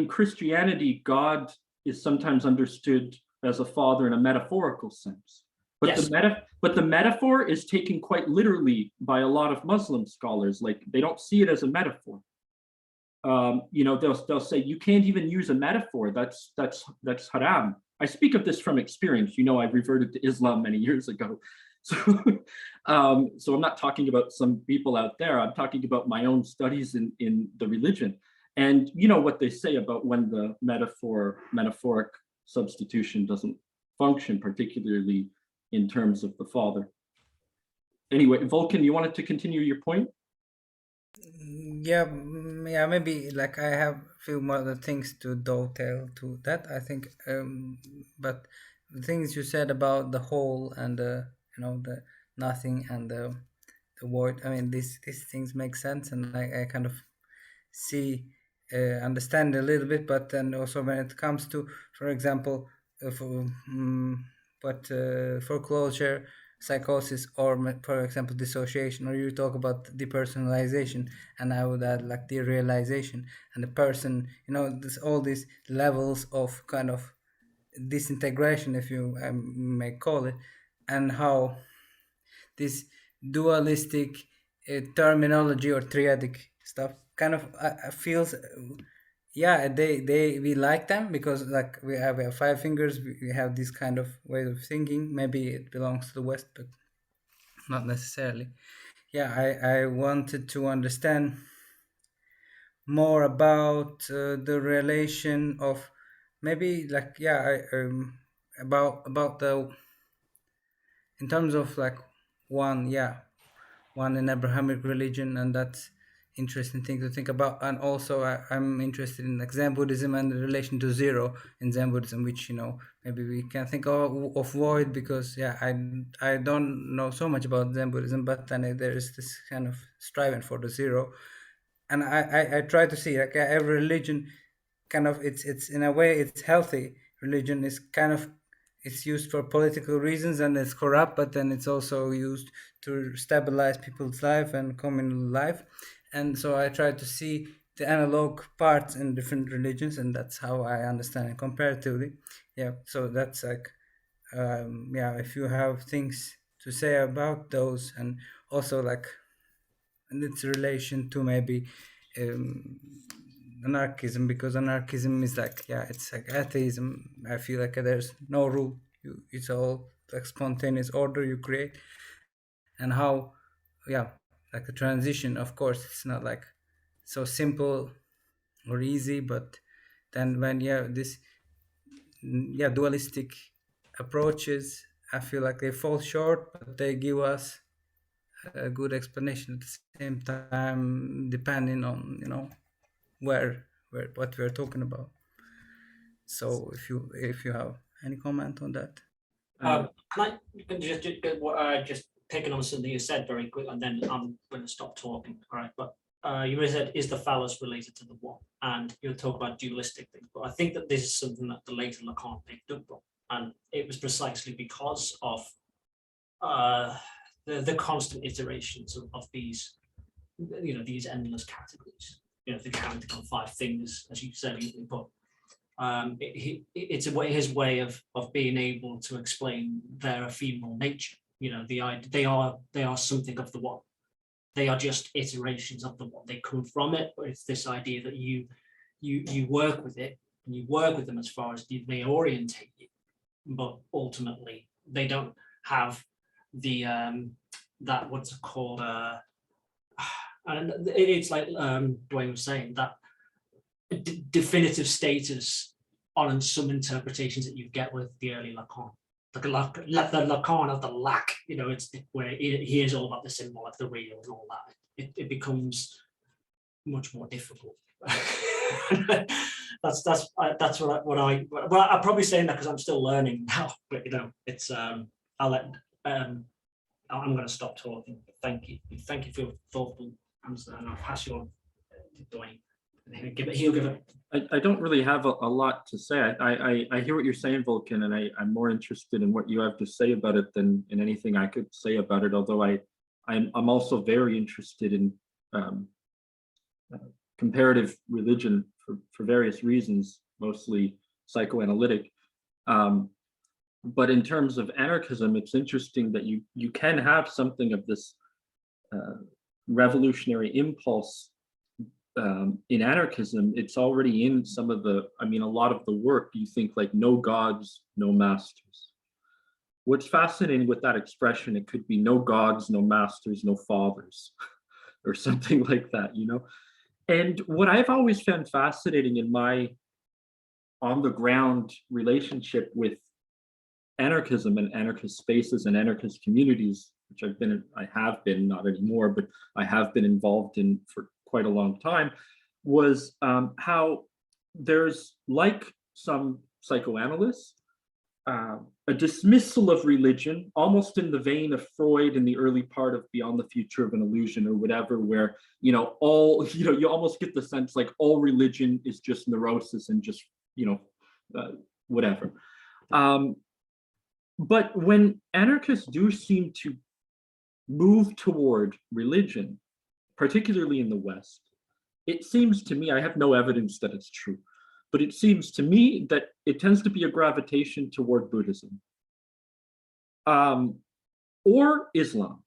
Christianity, God is sometimes understood as a father in a metaphorical sense. But yes. the metaphor is taken quite literally by a lot of Muslim scholars. Like, they don't see it as a metaphor. They'll say you can't even use a metaphor. That's haram. I speak of this from experience. I reverted to Islam many years ago. So, so I'm not talking about some people out there. I'm talking about my own studies in the religion. And what they say about when the metaphoric substitution doesn't function, particularly in terms of the father. Anyway, Vulcan, you wanted to continue your point? Yeah, maybe like I have a few more other things to dovetail to that, I think. But the things you said about the whole and the nothing and the void, I mean, these things make sense, and I kind of understand a little bit. But then also when it comes to, for example, foreclosure psychosis, or for example dissociation, or you talk about depersonalization, and I would add like derealization, and the person, all these levels of kind of disintegration, if you may call it, and how this dualistic terminology or triadic stuff kind of feels, yeah, they we like them because like we have 5 fingers, we have this kind of way of thinking. Maybe it belongs to the West, but not necessarily. Yeah, I wanted to understand more about the relation of maybe like, yeah, about the, in terms of like one, yeah, one in Abrahamic religion, and that's interesting thing to think about. And also I'm interested in like Zen Buddhism and the relation to zero in Zen Buddhism, which maybe we can think of void, because yeah, I don't know so much about Zen Buddhism, but then there is this kind of striving for the zero. And I try to see like every religion kind of, it's in a way it's healthy. Religion is kind of, it's used for political reasons and it's corrupt, but then it's also used to stabilize people's life and communal life. And so I try to see the analog parts in different religions, and that's how I understand it comparatively. Yeah, so that's like, yeah, if you have things to say about those, and also like, and its relation to maybe um, anarchism, because anarchism is like, yeah, it's like atheism. I feel like there's no rule, it's all like spontaneous order you create. And how, yeah, like a transition, of course it's not like so simple or easy, but then when, yeah, this, yeah, dualistic approaches, I feel like they fall short, but they give us a good explanation at the same time, depending on where what we're talking about. So if you have any comment on that. Can I just picking on something you said very quick, and then I'm going to stop talking. All right, but you said, is the phallus related to the one? And you'll talk about dualistic things, but I think that this is something that the later Lacan picked up on, and it was precisely because of the constant iterations of these, these endless categories. The counting on 5 fingers, as you said, but it's his way of being able to explain their ephemeral nature. They are something of the one. They are just iterations of the one. They come from it, but it's this idea that you work with it, and you work with them as far as they orientate you, but ultimately they don't have the that what's it called, and it's like Dwayne was saying, that definitive status on some interpretations that you get with the early Lacan. The Lacan of the lack, it's where he is all about the symbolic, the real, and all that. It becomes much more difficult. that's what I'm probably saying that because I'm still learning now. But it's I'll let I'm going to stop talking. Thank you for your thoughtful answer, and I'll pass you on to Dwayne. He'll give it. I don't really have a lot to say. I hear what you're saying, Vulcan, and I'm more interested in what you have to say about it than in anything I could say about it. Although I'm also very interested in comparative religion for various reasons, mostly psychoanalytic. But in terms of anarchism, it's interesting that you can have something of this revolutionary impulse. In anarchism, it's already in some of a lot of the work. You think like no gods, no masters. What's fascinating with that expression, it could be no gods, no masters, no fathers, or something like that, And what I've always found fascinating in my on the ground relationship with anarchism and anarchist spaces and anarchist communities, which I have been, not anymore, but I have been involved in for quite a long time, was how there's, like some psychoanalysts, a dismissal of religion, almost in the vein of Freud in the early part of Beyond the Future of an Illusion or whatever, where you almost get the sense like all religion is just neurosis and just whatever. But when anarchists do seem to move toward religion, particularly in the West, it seems to me, I have no evidence that it's true, but it seems to me that it tends to be a gravitation toward Buddhism or Islam.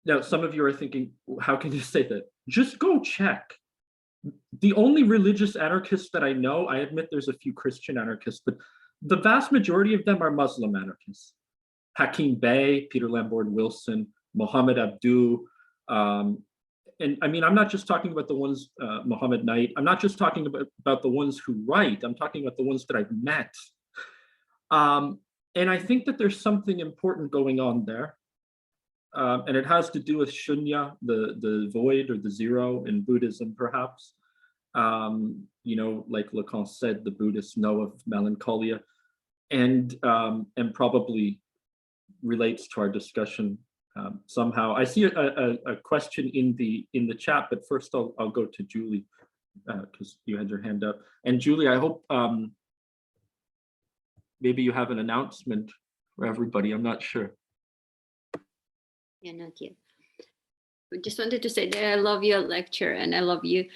Now, some of you are thinking, how can you say that? Just go check. The only religious anarchists that I know, I admit there's a few Christian anarchists, but the vast majority of them are Muslim anarchists. Hakim Bey, Peter Lamborn Wilson, Mohammed Abdu, and I mean, I'm not just talking about the ones, Mohammed Knight, I'm not just talking about the ones who write, I'm talking about the ones that I've met. And I think that there's something important going on there. And it has to do with shunya, the void or the zero in Buddhism, perhaps. You know, like Lacan said, the Buddhists know of melancholia, and probably relates to our discussion somehow. I see a question in the chat, but first I'll go to Julie because you had your hand up. And Julie, I hope maybe you have an announcement for everybody. I'm not sure. Yeah, not yet. I just wanted to say that I love your lecture and I love you.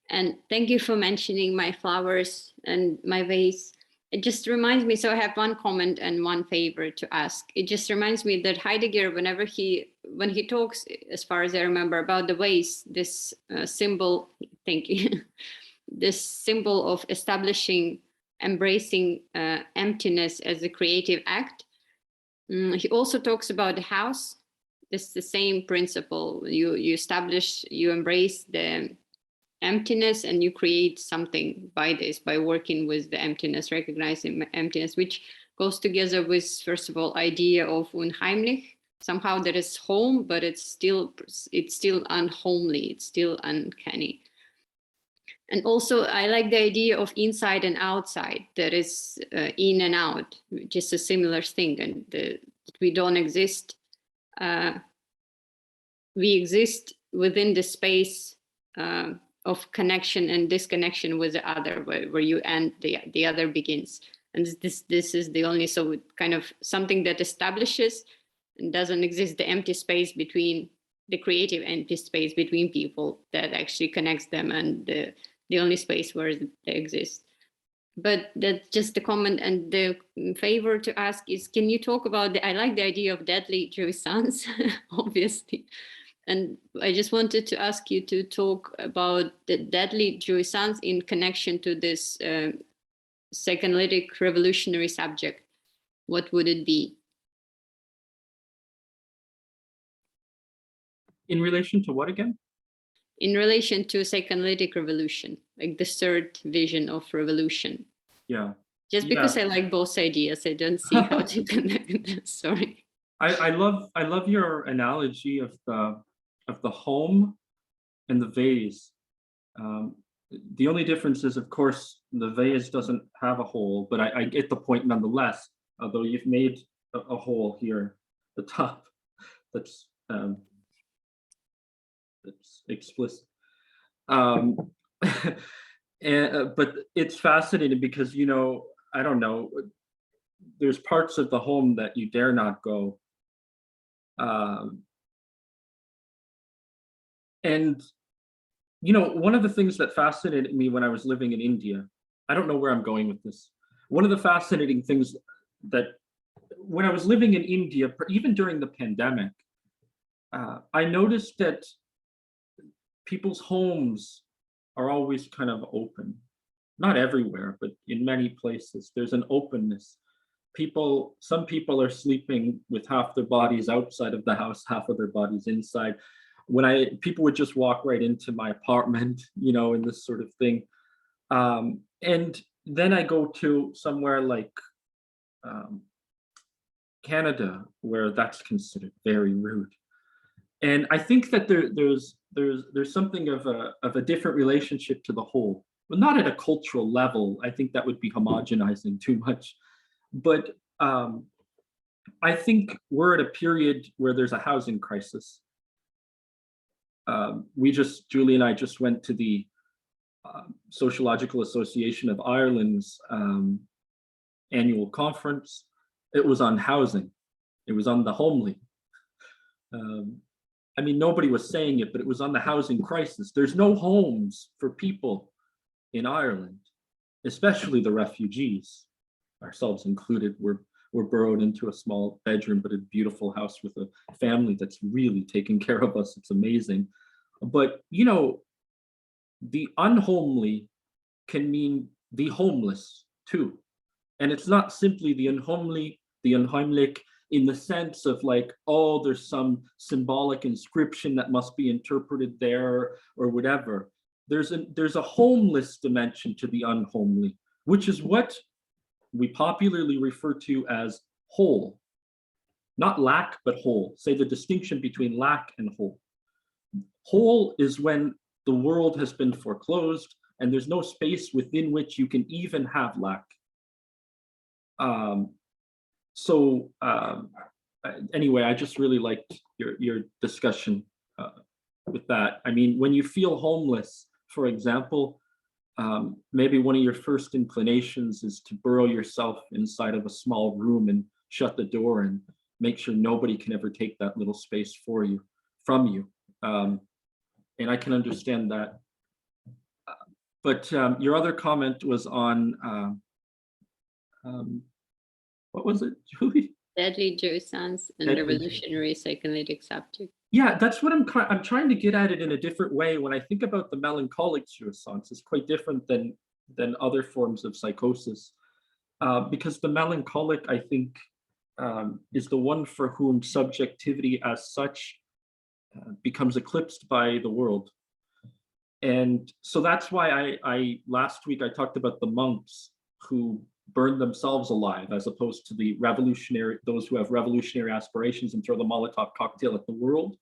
And thank you for mentioning my flowers and my vase. It just reminds me, so I have one comment and one favor to ask. It just reminds me that Heidegger, when he talks, as far as I remember, about the vase, this symbol, thank you, this symbol of establishing, embracing emptiness as a creative act. He also talks about the house. It's the same principle. You establish, you embrace the emptiness, and you create something by this, by working with the emptiness, recognizing emptiness, which goes together with, first of all, idea of unheimlich. Somehow there is home, but it's still unhomely. It's still uncanny. And also, I like the idea of inside and outside. There is in and out, just a similar thing, and we don't exist. We exist within the space of connection and disconnection with the other, where you end, the other begins. And this is the only, so kind of something that establishes and doesn't exist, the empty space between, the creative empty space between people that actually connects them, and the only space where they exist. But that's just the comment. And the favor to ask is, can you talk about I like the idea of deadly jouissance, obviously. And I just wanted to ask you to talk about the deadly jouissance in connection to this psychoanalytic revolutionary subject. What would it be? In relation to what again? In relation to psychoanalytic revolution, like the third vision of revolution. Yeah. Just because I like both ideas, I don't see how to connect them. Sorry. I love your analogy of the home and the vase. The only difference is, of course, the vase doesn't have a hole, but I get the point nonetheless. Although you've made a hole here, the top, that's explicit. But it's fascinating because, you know, I don't know, there's parts of the home that you dare not go. And, you know, one of the things that fascinated me when I was living in India, I don't know where I'm going with this. One of the fascinating things that when I was living in India, even during the pandemic, I noticed that people's homes are always kind of open. Not everywhere, but in many places, there's an openness. Some people are sleeping with half their bodies outside of the house, half of their bodies inside. People would just walk right into my apartment, you know, and this sort of thing. And then I go to somewhere like Canada, where that's considered very rude. And I think that there's something of a different relationship to the whole. Well, not at a cultural level. I think that would be homogenizing too much. But I think we're at a period where there's a housing crisis. Julie and I just went to the Sociological Association of Ireland's annual conference. It was on housing. It was on the homely. I mean, nobody was saying it, but it was on the housing crisis. There's no homes for people in Ireland, especially the refugees, ourselves included. We're burrowed into a small bedroom, but a beautiful house with a family that's really taking care of us. It's amazing. But, you know, the unhomely can mean the homeless too. And it's not simply the unhomely, the unheimlich, in the sense of like, oh, there's some symbolic inscription that must be interpreted there or whatever. There's a homeless dimension to the unhomely, which is what we popularly refer to as whole. Not lack, but whole. Say the distinction between lack and whole. Whole is when the world has been foreclosed and there's no space within which you can even have lack. Anyway, I just really liked your discussion with that. I mean, when you feel homeless, for example, maybe one of your first inclinations is to burrow yourself inside of a small room and shut the door and make sure nobody can ever take that little space from you. And I can understand that. But your other comment was on, what was it, Julie? Deadly Jouissance and revolutionary psychoanalytic subject. Yeah, that's what I'm trying to get at it in a different way. When I think about the melancholic jouissance, it's quite different than other forms of psychosis, because the melancholic, I think, is the one for whom subjectivity as such becomes eclipsed by the world. And so that's why I last week I talked about the monks who burn themselves alive, as opposed to those who have revolutionary aspirations and throw the Molotov cocktail at the world.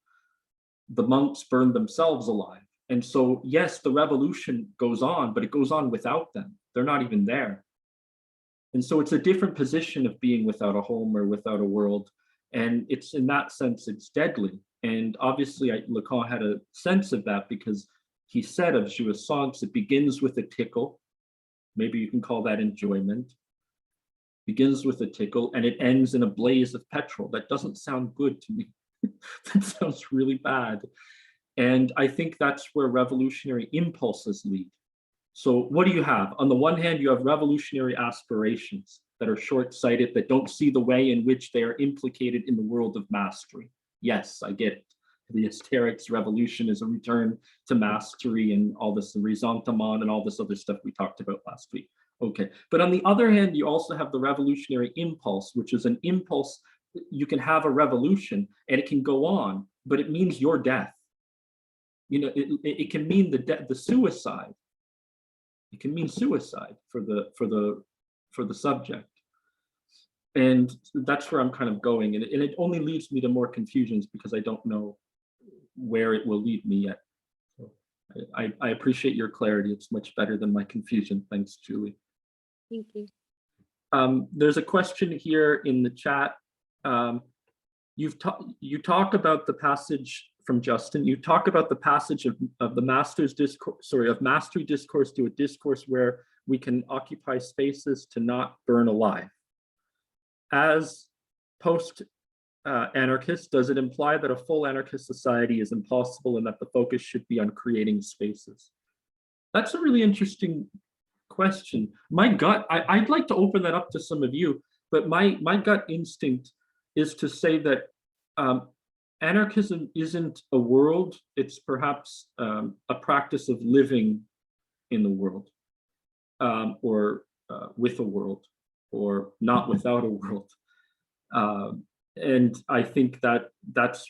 The monks burn themselves alive. And so, yes, the revolution goes on, but it goes on without them. They're not even there. And so it's a different position of being without a home or without a world. And it's, in that sense, it's deadly. And obviously Lacan had a sense of that, because he said of jouissance, it begins with a tickle. Maybe you can call that enjoyment. Begins with a tickle and it ends in a blaze of petrol. That doesn't sound good to me. That sounds really bad. And I think that's where revolutionary impulses lead. So what do you have? On the one hand, you have revolutionary aspirations that are short-sighted, that don't see the way in which they are implicated in the world of mastery. Yes, I get it. The hysterics revolution is a return to mastery and all this, the ressentiment and all this other stuff we talked about last week. Okay, but on the other hand, you also have the revolutionary impulse, which is an impulse. You can have a revolution and it can go on, but it means your death. You know, it can mean the suicide. It can mean suicide for the subject. And that's where I'm kind of going. And it only leads me to more confusions because I don't know where it will lead me yet. So I appreciate your clarity. It's much better than my confusion. Thanks, Julie. Thank you. There's a question here in the chat. You talk about the passage from Justin. You talk about the passage of the master's discourse, of mastery discourse to a discourse where we can occupy spaces to not burn alive. As post-anarchist, does it imply that a full anarchist society is impossible and that the focus should be on creating spaces? That's a really interesting question. My gut, I'd like to open that up to some of you, but my gut instinct is to say that anarchism isn't a world, it's perhaps a practice of living in the world, or with a world, or not without a world. And I think that that's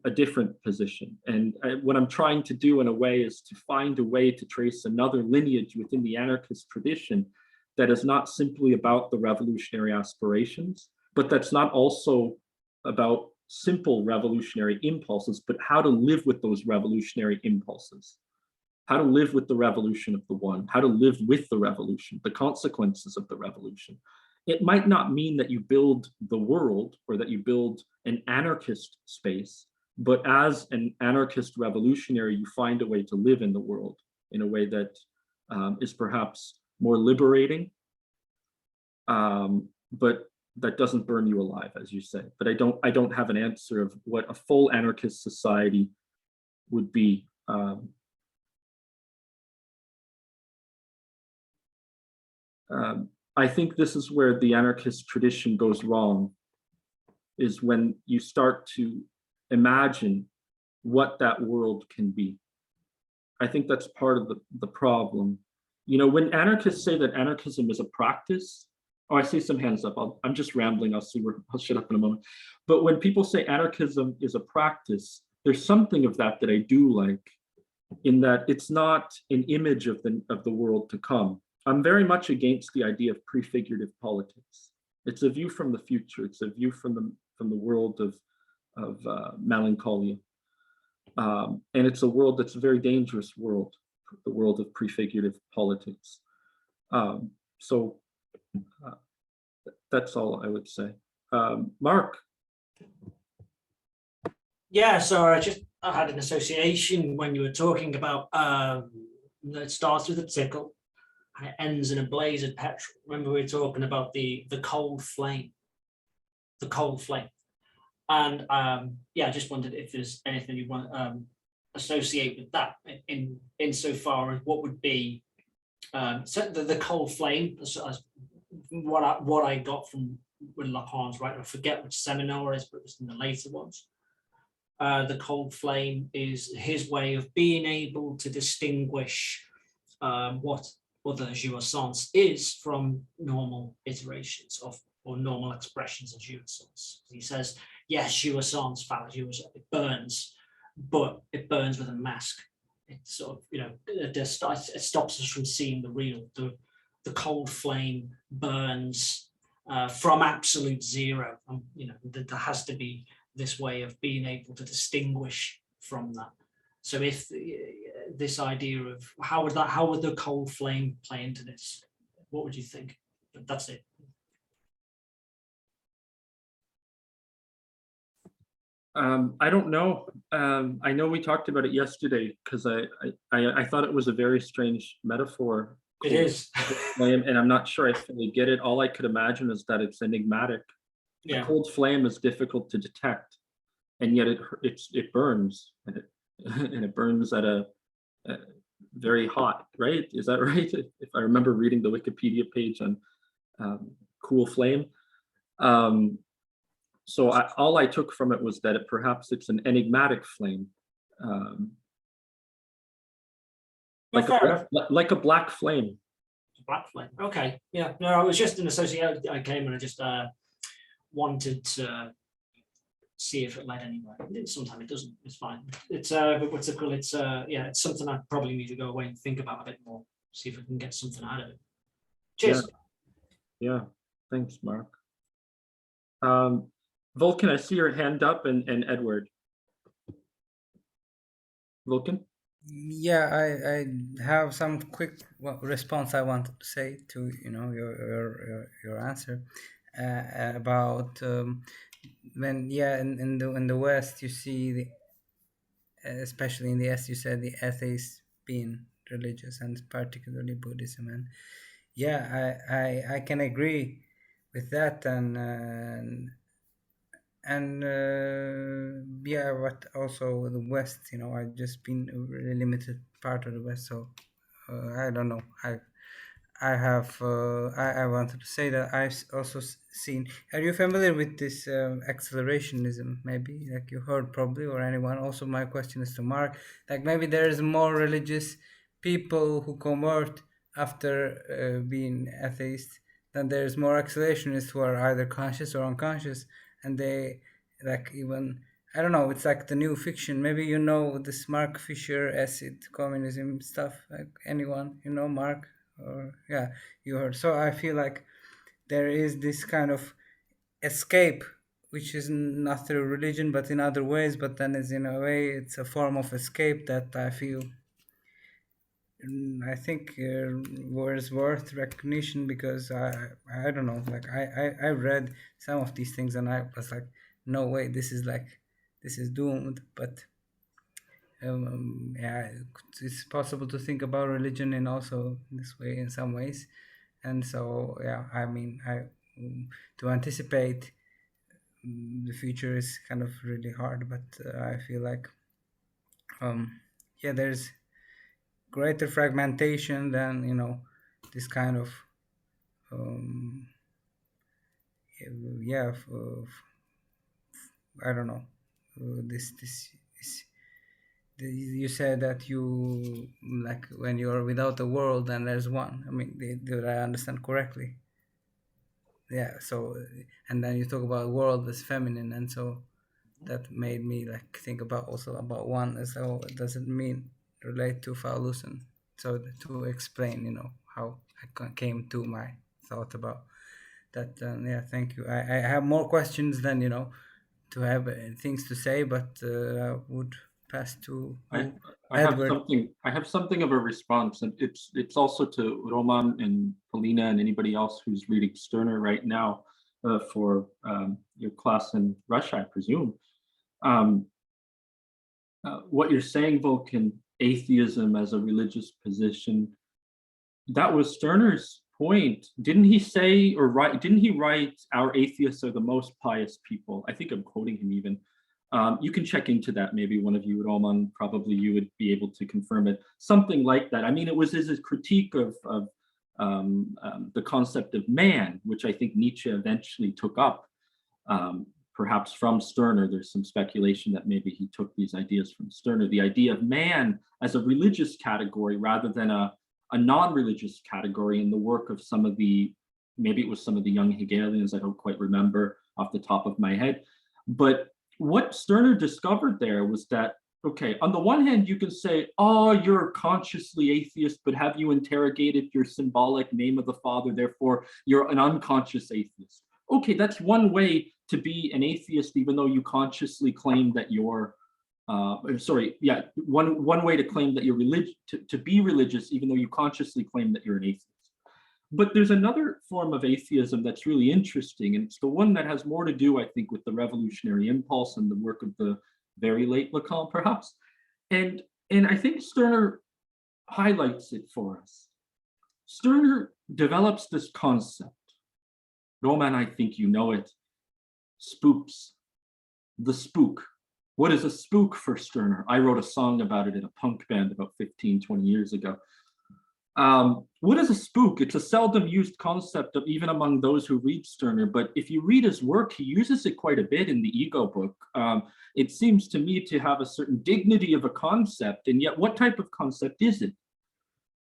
a different position. And what I'm trying to do in a way is to find a way to trace another lineage within the anarchist tradition that is not simply about the revolutionary aspirations, but that's not also about simple revolutionary impulses, but how to live with those revolutionary impulses, how to live with the revolution of the one, how to live with the revolution, the consequences of the revolution. It might not mean that you build the world or that you build an anarchist space, but as an anarchist revolutionary, you find a way to live in the world in a way that is perhaps more liberating, but that doesn't burn you alive, as you say. But I don't have an answer of what a full anarchist society would be. I think this is where the anarchist tradition goes wrong, is when you start to imagine what that world can be. I think that's part of the problem. You know, when anarchists say that anarchism is a practice, oh, I see some hands up. I'm just rambling. I'll shut up in a moment. But when people say anarchism is a practice, there's something of that I do like, in that it's not an image of the world to come. I'm very much against the idea of prefigurative politics. It's a view from the future. It's a view from the world of melancholia. And it's a world that's a very dangerous world, the world of prefigurative politics. So that's all I would say. Mark. Yeah, so I had an association when you were talking about it starts with a tickle and it ends in a blaze of petrol. Remember we were talking about the cold flame, and yeah, I just wondered if there's anything you want associate with that in insofar as what would be so the cold flame, as what I got from Lacan's, right? I forget which seminar it is, but it was in the later ones. The cold flame is his way of being able to distinguish what other jouissance is from normal iterations of or normal expressions of jouissance. He says, yes, jouissance, it burns, but it burns with a mask. It sort of, it stops us from seeing the real. The cold flame burns from absolute zero. There has to be this way of being able to distinguish from that. So if this idea of how would the cold flame play into this? What would you think? That's it. I don't know. I know we talked about it yesterday because I thought it was a very strange metaphor. It is. Flame, and I'm not sure I fully get it. All I could imagine is that it's enigmatic. Yeah. A cold flame is difficult to detect, and yet it burns, and it burns at a very hot, right? Is that right? If I remember reading the Wikipedia page on cool flame. So all I took from it was that perhaps it's an enigmatic flame, like a black flame. Black flame. Okay. Yeah. No, I was just an associate. I came and I just wanted to see if it led anywhere. Sometimes it doesn't. It's fine. It's what's it called? It's yeah. It's something I probably need to go away and think about a bit more. See if I can get something out of it. Cheers. Yeah. Thanks, Mark. Vulcan, I see your hand up, and Edward. Vulcan? Yeah, I have some quick response I wanted to say to your answer about when in the West you see especially in the East you said the atheists being religious, and particularly Buddhism, and yeah, I can agree with that, and yeah, but also the West, I've just been a really limited part of the West, so I don't know. I have I wanted to say that I've also seen. Are you familiar with this accelerationism? Maybe like you heard probably, or anyone. Also, my question is to Mark. Like maybe there is more religious people who convert after being atheist than there's more accelerationists who are either conscious or unconscious, and they like even. I don't know, it's like the new fiction. Maybe this Mark Fisher acid communism stuff. Like anyone, Mark? Or yeah, you heard. So I feel like there is this kind of escape, which is not through religion, but in other ways. But then it's in a way, it's a form of escape that I feel. I think was worth recognition, because I don't know, like I read some of these things and I was like, no way, this is doomed. But yeah, it's possible to think about religion in also this way in some ways, and so yeah, I mean, to anticipate the future is kind of really hard, but I feel like yeah, there's greater fragmentation than, you know, this kind of yeah, I don't know, this you said that you, like, when you're without a world and there's one. I mean, did I understand correctly? Yeah. So, and then you talk about world as feminine, and so that made me like think about also about one as well. Does it mean relate to phallus? And so to explain, you know, how I came to my thought about that. Yeah, thank you. I have more questions than, you know, to have things to say, but I would pass to I have Edward. something of a response, and it's also to Roman and Polina and anybody else who's reading Stirner right now for your class in Russia, I presume. What you're saying, Vulcan, atheism as a religious position, that was Stirner's point. Didn't he say, or write? Didn't he write, "Our atheists are the most pious people"? I think I'm quoting him even. You can check into that. Maybe one of you, Roman, probably you would be able to confirm it. Something like that. I mean, it was his critique of the concept of man, which I think Nietzsche eventually took up, perhaps from Stirner. There's some speculation that maybe he took these ideas from Stirner. The idea of man as a religious category rather than a non-religious category in the work of some of the, maybe it was some of the young Hegelians, I don't quite remember off the top of my head. But what Stirner discovered there was that, okay, on the one hand, you can say, oh, you're consciously atheist, but have you interrogated your symbolic name of the Father, therefore you're an unconscious atheist. Okay, that's one way to be an atheist, even though you consciously claim that you're, one way to claim that you're religious, to be religious, even though you consciously claim that you're an atheist. But there's another form of atheism that's really interesting, and it's the one that has more to do, I think, with the revolutionary impulse and the work of the very late Lacan, perhaps. And I think Stirner highlights it for us. Stirner develops this concept. Roman, I think you know it. Spooks. The spook. What is a spook for Stirner? I wrote a song about it in a punk band about 15, 20 years ago. What is a spook? It's a seldom used concept of even among those who read Stirner, but if you read his work, he uses it quite a bit in the Ego book. It seems to me to have a certain dignity of a concept, and yet what type of concept is it?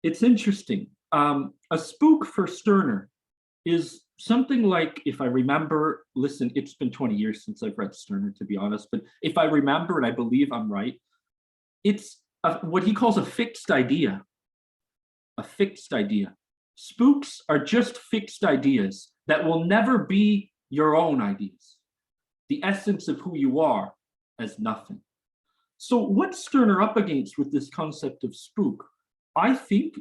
It's interesting. A spook for Stirner is something like, if I remember, listen, it's been 20 years since I've read Stirner, to be honest, but if I remember, and I believe I'm right, it's what he calls a fixed idea. A fixed idea. Spooks are just fixed ideas that will never be your own ideas. The essence of who you are as nothing. So what's Stirner up against with this concept of spook? I think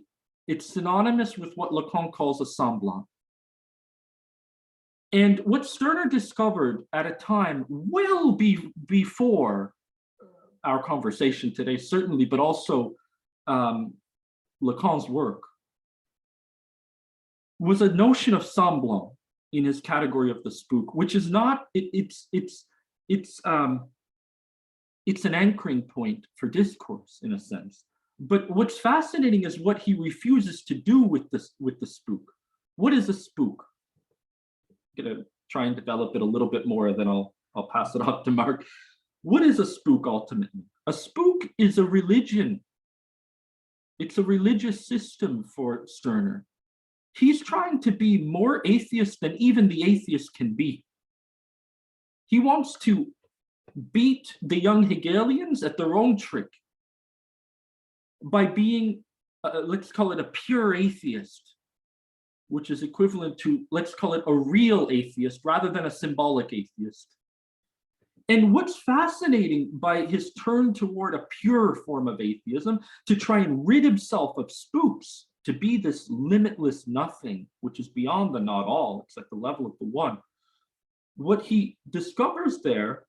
it's synonymous with what Lacan calls a semblant. And what Stirner discovered at a time well before our conversation today, certainly, but also Lacan's work, was a notion of semblant in his category of the spook, which is not, it's an anchoring point for discourse in a sense. But what's fascinating is what he refuses to do with the spook. What is a spook? I'm gonna try and develop it a little bit more, then I'll pass it off to Mark. What is a spook ultimately? A spook is a religion. It's a religious system for Stirner. He's trying to be more atheist than even the atheist can be. He wants to beat the young Hegelians at their own trick by being, let's call it a pure atheist, which is equivalent to, let's call it a real atheist rather than a symbolic atheist. And what's fascinating by his turn toward a pure form of atheism, to try and rid himself of spooks, to be this limitless nothing, which is beyond the not all, it's at the level of the one. What he discovers there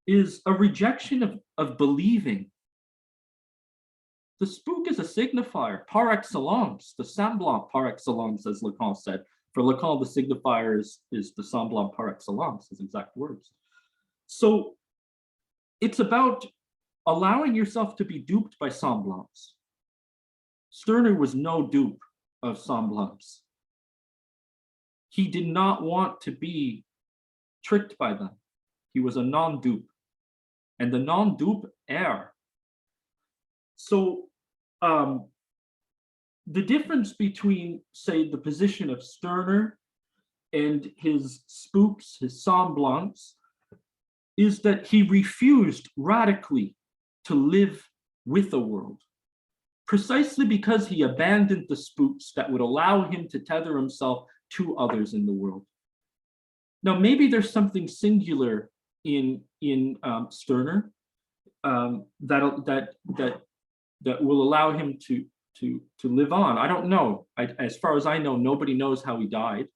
is a rejection of believing. The spook is a signifier par excellence, the semblant par excellence, as Lacan said, For Lacan, the signifier is the semblant par excellence, his exact words. So it's about allowing yourself to be duped by semblants. Stirner was no dupe of semblants. He did not want to be tricked by them. He was a non-dupe, and the non-dupe err. So the difference between, say, the position of Stirner and his spooks, his semblants, is that he refused radically to live with the world, precisely because he abandoned the spooks that would allow him to tether himself to others in the world. Now, maybe there's something singular in Stirner that will allow him to live on. I don't know. As far as I know, nobody knows how he died.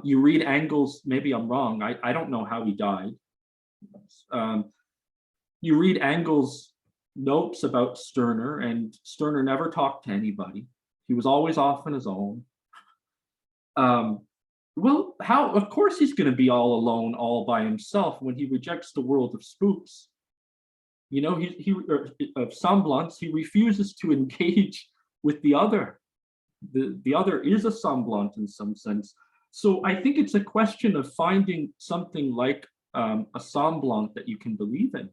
You read Engels, maybe I'm wrong. I don't know how he died. You read Engels' notes about Stirner, and Stirner never talked to anybody. He was always off on his own. Well, of course he's going to be all alone, all by himself when he rejects the world of spooks. You know, of semblance, he refuses to engage with the other. The other is a semblant in some sense. So I think it's a question of finding something like a semblant that you can believe in.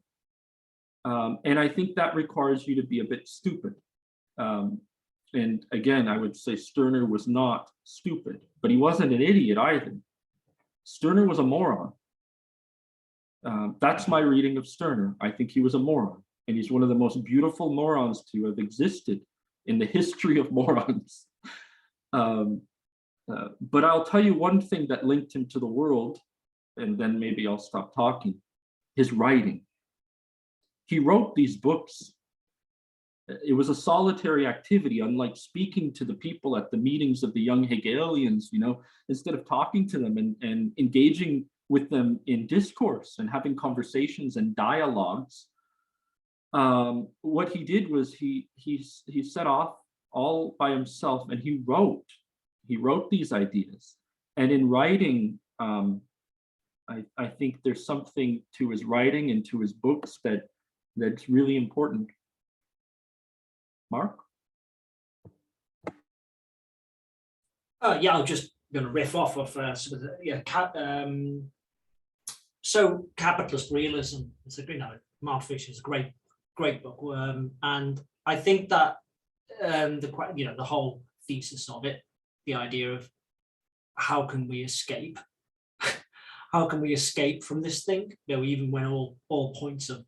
And I think that requires you to be a bit stupid. And again, I would say Stirner was not stupid, but he wasn't an idiot either. Stirner was a moron. That's my reading of Stirner. I think he was a moron, and he's one of the most beautiful morons to have existed in the history of morons. But I'll tell you one thing that linked him to the world, and then maybe I'll stop talking: his writing. He wrote these books. It was a solitary activity, unlike speaking to the people at the meetings of the young Hegelians. You know, instead of talking to them and engaging with them in discourse and having conversations and dialogues, what he did was he set off all by himself, and he wrote these ideas. And in writing, I think there's something to his writing and to his books that's really important. Mark? Yeah, I'm just going to riff off of so Capitalist Realism. It's Mark Fisher's a great book, and I think that the whole thesis of it, the idea of how can we escape, how can we escape from this thing? You know, even when all points of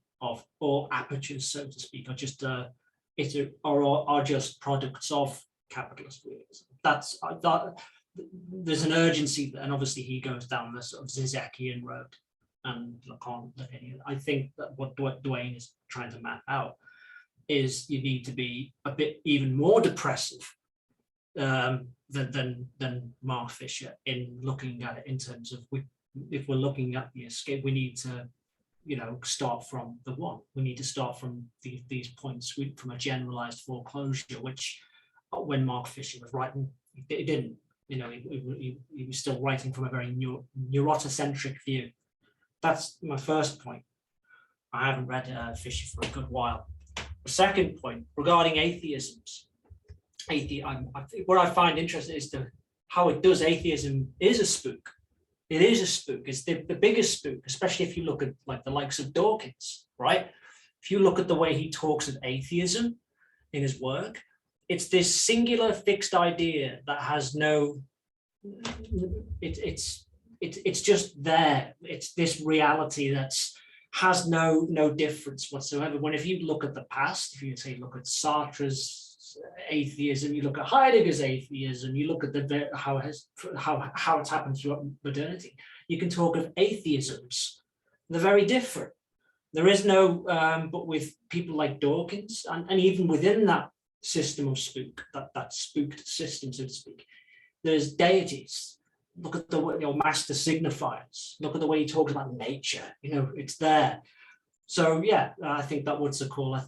all apertures, so to speak, are just are just products of capitalist realism. That's there's an urgency, and obviously he goes down the sort of Zizekian road, and Lacan. I think that what Duane is trying to map out is you need to be a bit even more depressive than Mark Fisher in looking at it in terms of if we're looking at the escape, we need to start from the one. We need to start from these points from a generalized foreclosure, which when Mark Fisher was writing, he didn't. He was still writing from a very neurotocentric view. That's my first point. I haven't read Fisher for a good while. The second point regarding atheisms. What I find interesting is how it does. Atheism is a spook. It is a spook. It's the biggest spook, especially if you look at like the likes of Dawkins, right? If you look at the way he talks of atheism in his work, it's this singular fixed idea that has no, it's just there. It's this reality has no difference whatsoever. When if you look at the past, if you say look at Sartre's atheism, you look at Heidegger's atheism, you look at how it's happened throughout modernity, you can talk of atheisms. They're very different. There is no, but with people like Dawkins, and even within that system of spook, that spooked system, so to speak, there's deities. Look at the master signifiers. Look at the way he talks about nature. It's there. So yeah, I think that what's a call.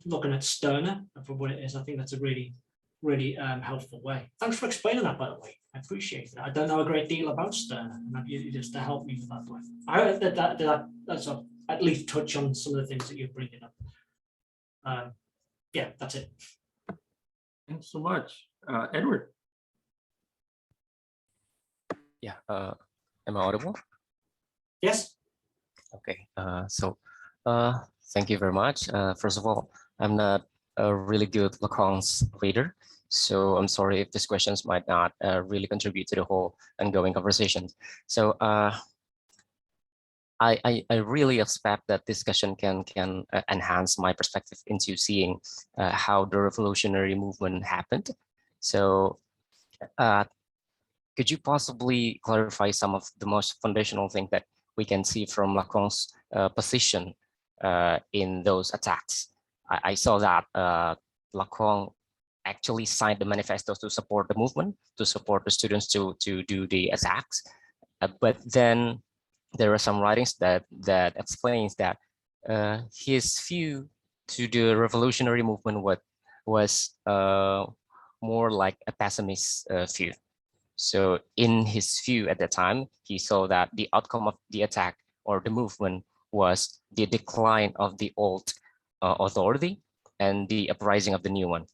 Looking at Stirner for what it is, I think that's a really, really helpful way. Thanks for explaining that, by the way. I appreciate that. I don't know a great deal about Stern, and you just to help me with that point. I hope that's at least touch on some of the things that you're bringing up. Yeah, that's it. Thanks so much. Edward. Yeah, am I audible? Yes. Okay, thank you very much. First of all, I'm not a really good Lacan's reader, so I'm sorry if these questions might not really contribute to the whole ongoing conversation. So I really expect that discussion can enhance my perspective into seeing how the revolutionary movement happened. So could you possibly clarify some of the most foundational things that we can see from Lacan's position in those attacks? I saw that Lacan actually signed the manifestos to support the movement, to support the students to do the attacks. But then there are some writings that explains that his view to the revolutionary movement was more like a pessimist view. So in his view at the time, he saw that the outcome of the attack or the movement was the decline of the old authority and the uprising of the new one.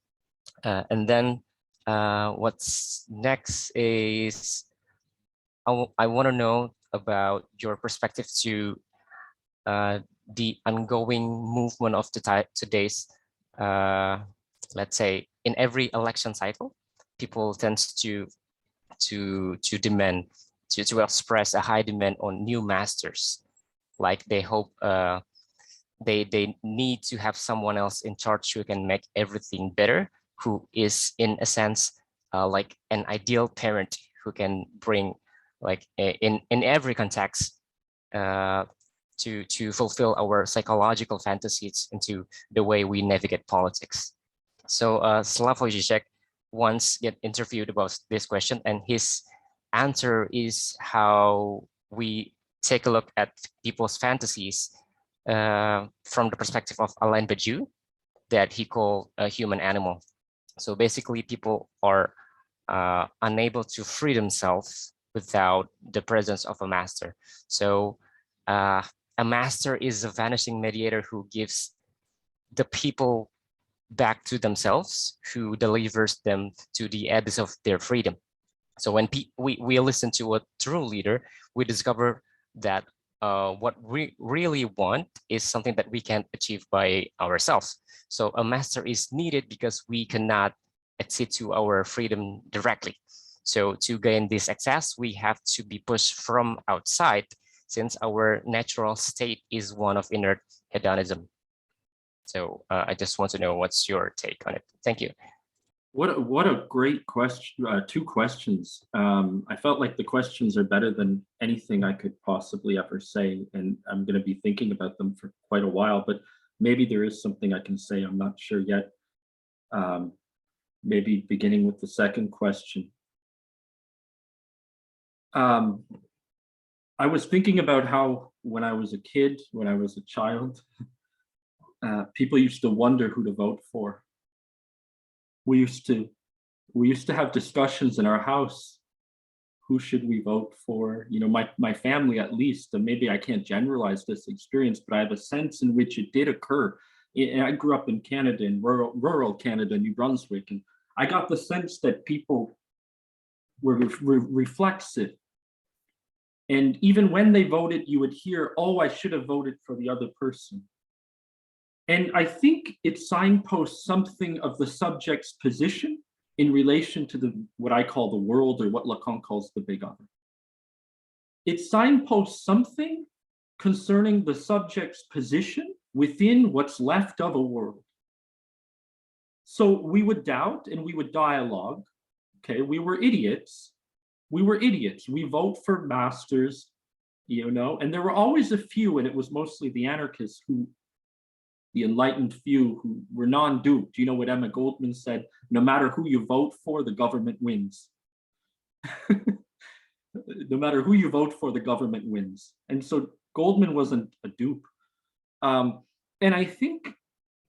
And then what's next is I want to know about your perspective to the ongoing movement of today's, let's say, in every election cycle, people tend to demand, to express a high demand on new masters. Like they hope they need to have someone else in charge who can make everything better, who is in a sense like an ideal parent who can bring, like in every context, to fulfill our psychological fantasies into the way we navigate politics. So Slavoj Žižek once get interviewed about this question, and his answer is how we take a look at people's fantasies from the perspective of Alain Badiou, that he called a human animal. So basically, people are unable to free themselves without the presence of a master. So a master is a vanishing mediator who gives the people back to themselves, who delivers them to the abyss of their freedom. So when we listen to a true leader, we discover that what we really want is something that we can't achieve by ourselves. So a master is needed because we cannot accede to our freedom directly. So to gain this access, we have to be pushed from outside, since our natural state is one of inert hedonism. So I just want to know what's your take on it. Thank you. What a great question. Two questions. I felt like the questions are better than anything I could possibly ever say, and I'm going to be thinking about them for quite a while, but maybe there is something I can say. I'm not sure yet. Maybe beginning with the second question. I was thinking about how when I was a kid, when I was a child, people used to wonder who to vote for. We used to have discussions in our house. Who should we vote for? You know, my family at least, and maybe I can't generalize this experience, but I have a sense in which it did occur. And I grew up in Canada, in rural Canada, New Brunswick, and I got the sense that people were reflexive. And even when they voted, you would hear, oh, I should have voted for the other person. And I think it signposts something of the subject's position in relation to what I call the world, or what Lacan calls the big other. It signposts something concerning the subject's position within what's left of a world. So we would doubt and we would dialogue. Okay, we were idiots. We vote for masters, you know, and there were always a few, and it was mostly the anarchists, the enlightened few, who were non-duped. You know what Emma Goldman said? No matter who you vote for, the government wins. No matter who you vote for, the government wins. And so Goldman wasn't a dupe. And I think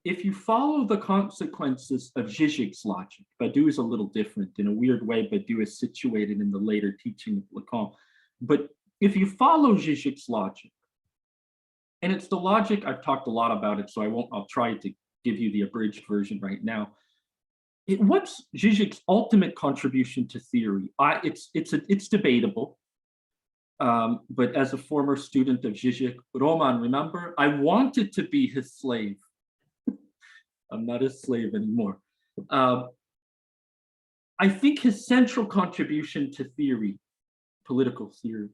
if you follow the consequences of Zizek's logic, Badiou is a little different. In a weird way, Badiou is situated in the later teaching of Lacan. But if you follow Zizek's logic, and it's the logic, I've talked a lot about it, so I'll try to give you the abridged version right now. What's Zizek's ultimate contribution to theory? It's debatable. But as a former student of Zizek, Roman, remember, I wanted to be his slave. I'm not his slave anymore. I think his central contribution to theory, political theory,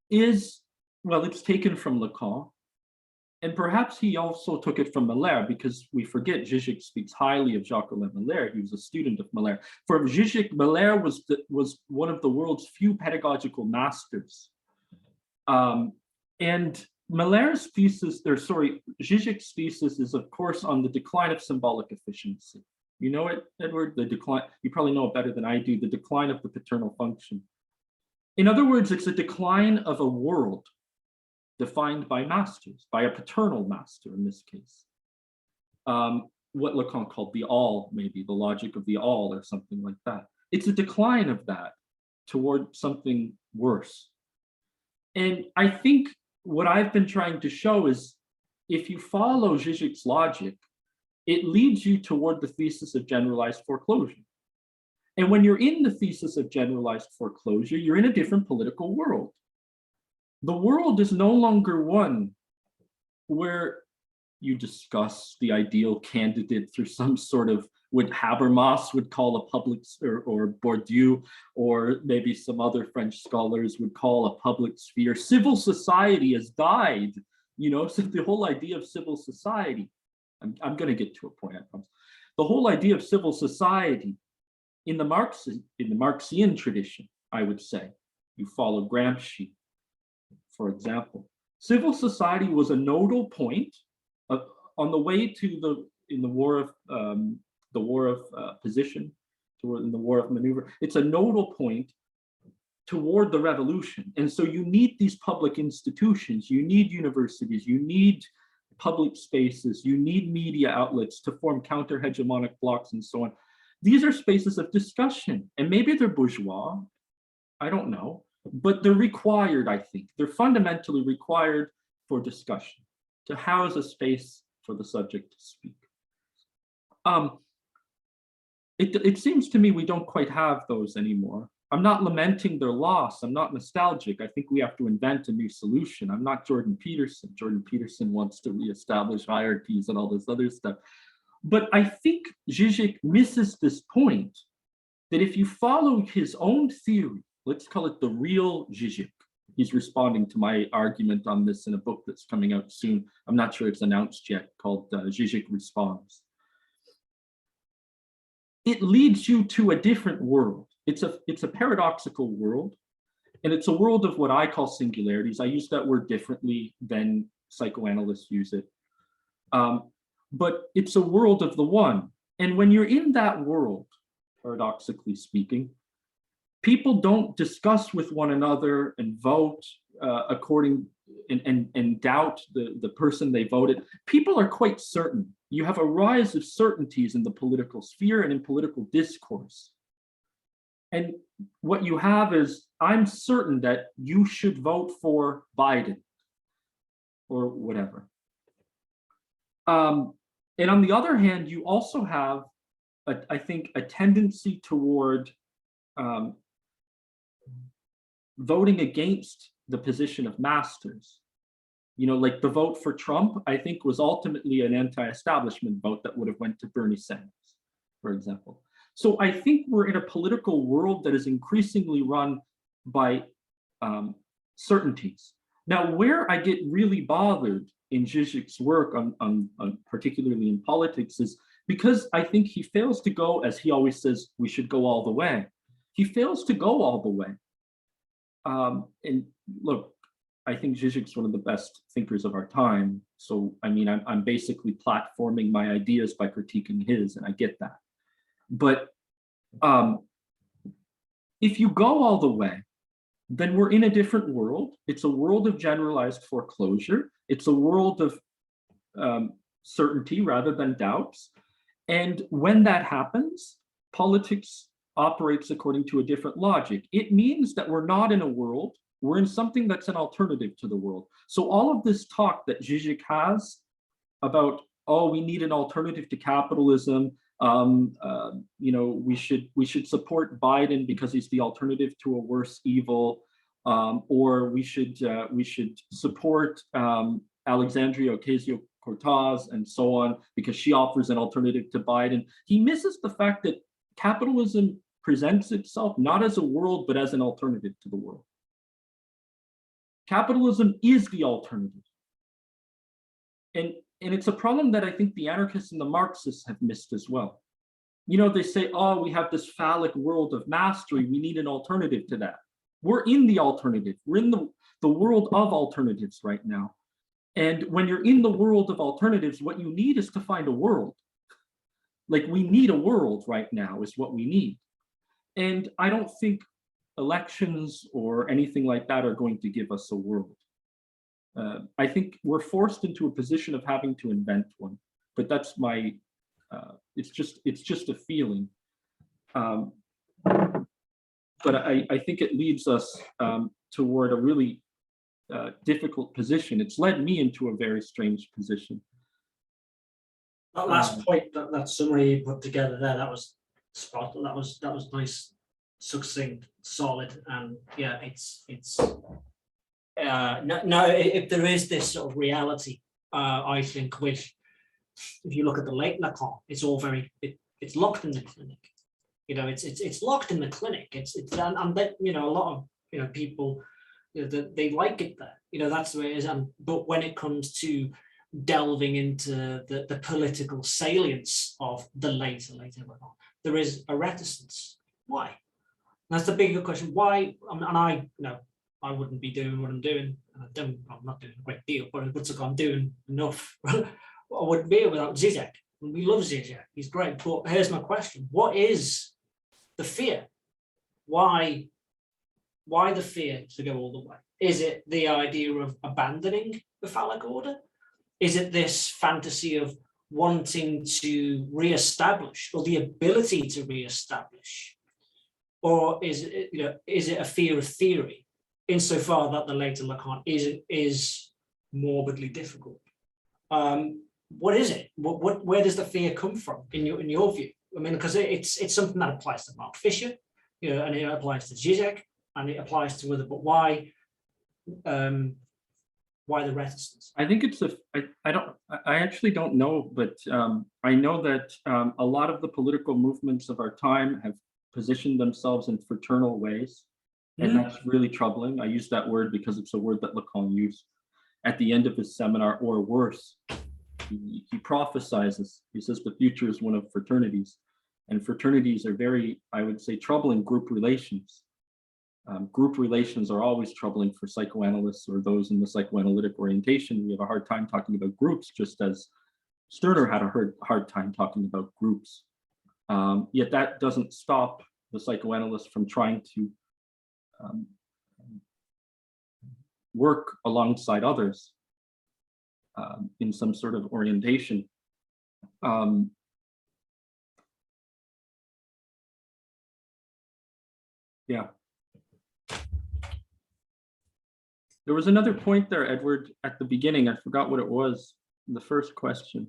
is, well, it's taken from Lacan. And perhaps he also took it from Malher, because we forget Zizek speaks highly of Jacques-Alain Malher. He was a student of Malher. For Zizek, Malher was one of the world's few pedagogical masters. And Malher's thesis, Zizek's thesis is, of course, on the decline of symbolic efficiency. You know it, Edward? The decline, you probably know it better than I do, the decline of the paternal function. In other words, it's a decline of a world defined by masters, by a paternal master in this case. What Lacan called the all, maybe the logic of the all or something like that. It's a decline of that toward something worse. And I think what I've been trying to show is, if you follow Zizek's logic, it leads you toward the thesis of generalized foreclosure. And when you're in the thesis of generalized foreclosure, you're in a different political world. The world is no longer one where you discuss the ideal candidate through some sort of, what Habermas would call a public, or Bourdieu, or maybe some other French scholars would call a public sphere. Civil society has died, you know, so the whole idea of civil society, I'm going to get to a point, I promise. The whole idea of civil society in the Marxian tradition, I would say, you follow Gramsci, for example, civil society was a nodal point on the way to in the war of position, in the war of maneuver. It's a nodal point toward the revolution. And so you need these public institutions, you need universities, you need public spaces, you need media outlets to form counter-hegemonic blocks and so on. These are spaces of discussion, and maybe they're bourgeois, I don't know, but they're required, I think. They're fundamentally required for discussion, to house a space for the subject to speak. It seems to me we don't quite have those anymore. I'm not lamenting their loss. I'm not nostalgic. I think we have to invent a new solution. I'm not Jordan Peterson. Jordan Peterson wants to reestablish hierarchies and all this other stuff. But I think Zizek misses this point, that if you follow his own theory, let's call it the real Zizek. He's responding to my argument on this in a book that's coming out soon. I'm not sure it's announced yet, called Zizek Responds. It leads you to a different world. It's a paradoxical world, and it's a world of what I call singularities. I use that word differently than psychoanalysts use it. But it's a world of the one. And when you're in that world, paradoxically speaking, people don't discuss with one another and vote according and doubt the person they voted. People are quite certain. You have a rise of certainties in the political sphere and in political discourse. And what you have is, I'm certain that you should vote for Biden or whatever. And on the other hand, you also have, I think, a tendency toward voting against the position of masters. You know, like the vote for Trump, I think, was ultimately an anti-establishment vote that would have went to Bernie Sanders, for example. So I think we're in a political world that is increasingly run by certainties. Now, where I get really bothered in Zizek's work on particularly in politics is because I think he fails to go, as he always says, we should go all the way. He fails to go all the way. And look, I think Zizek's one of the best thinkers of our time. So, I mean, I'm basically platforming my ideas by critiquing his, and I get that. But if you go all the way, then we're in a different world. It's a world of generalized foreclosure. It's a world of certainty rather than doubts. And when that happens, politics operates according to a different logic. It means that we're not in a world, we're in something that's an alternative to the world. So all of this talk that Zizek has about, oh, we need an alternative to capitalism, you know, we should support Biden because he's the alternative to a worse evil, or we should support Alexandria Ocasio-Cortez and so on because she offers an alternative to Biden. He misses the fact that capitalism presents itself not as a world, but as an alternative to the world. Capitalism is the alternative. And it's a problem that I think the anarchists and the Marxists have missed as well. You know, they say, oh, we have this phallic world of mastery. We need an alternative to that. We're in the alternative. We're in the world of alternatives right now. And when you're in the world of alternatives, what you need is to find a world. Like, we need a world right now is what we need. And I don't think elections or anything like that are going to give us a world. I think we're forced into a position of having to invent one, but that's my, it's just a feeling. But I think it leads us toward a really difficult position. It's led me into a very strange position. That last point, that summary you put together there, that was spot. That was nice, succinct, solid, and yeah, it's no, if there is this sort of reality, I think, which, if you look at the late Lacan, it's all very, it's locked in the clinic. You know, it's locked in the clinic. And that, you know, a lot of, you know, people, you know, they like it there. You know, that's the way it is. But when it comes to delving into the political salience of the later Lacan, there is a reticence. Why? And that's the bigger question. Why? And I, you know, I wouldn't be doing what I'm doing. I'm not doing a great deal, but it looks like I'm doing enough. I wouldn't be here without Zizek. We love Zizek. He's great. But here's my question. What is the fear? Why the fear to go all the way? Is it the idea of abandoning the phallic order? Is it this fantasy of wanting to reestablish, or the ability to reestablish? Or is it, you know, is it a fear of theory, insofar that the later Lacan is morbidly difficult? What is it? Where does the fear come from in your view? I mean, because it's something that applies to Mark Fisher, you know, and it applies to Zizek, and it applies to other. But why the reticence? I think it's I actually don't know, but I know that a lot of the political movements of our time have positioned themselves in fraternal ways, and that's really troubling. I use that word because it's a word that Lacan used at the end of his seminar, or worse. He prophesizes. He says the future is one of fraternities, and fraternities are very, I would say, troubling group relations. Group relations are always troubling for psychoanalysts or those in the psychoanalytic orientation. We have a hard time talking about groups, just as Stirner had a hard time talking about groups. Yet that doesn't stop the psychoanalyst from trying to work alongside others in some sort of orientation. Yeah. There was another point there, Edward, at the beginning. I forgot what it was, the first question.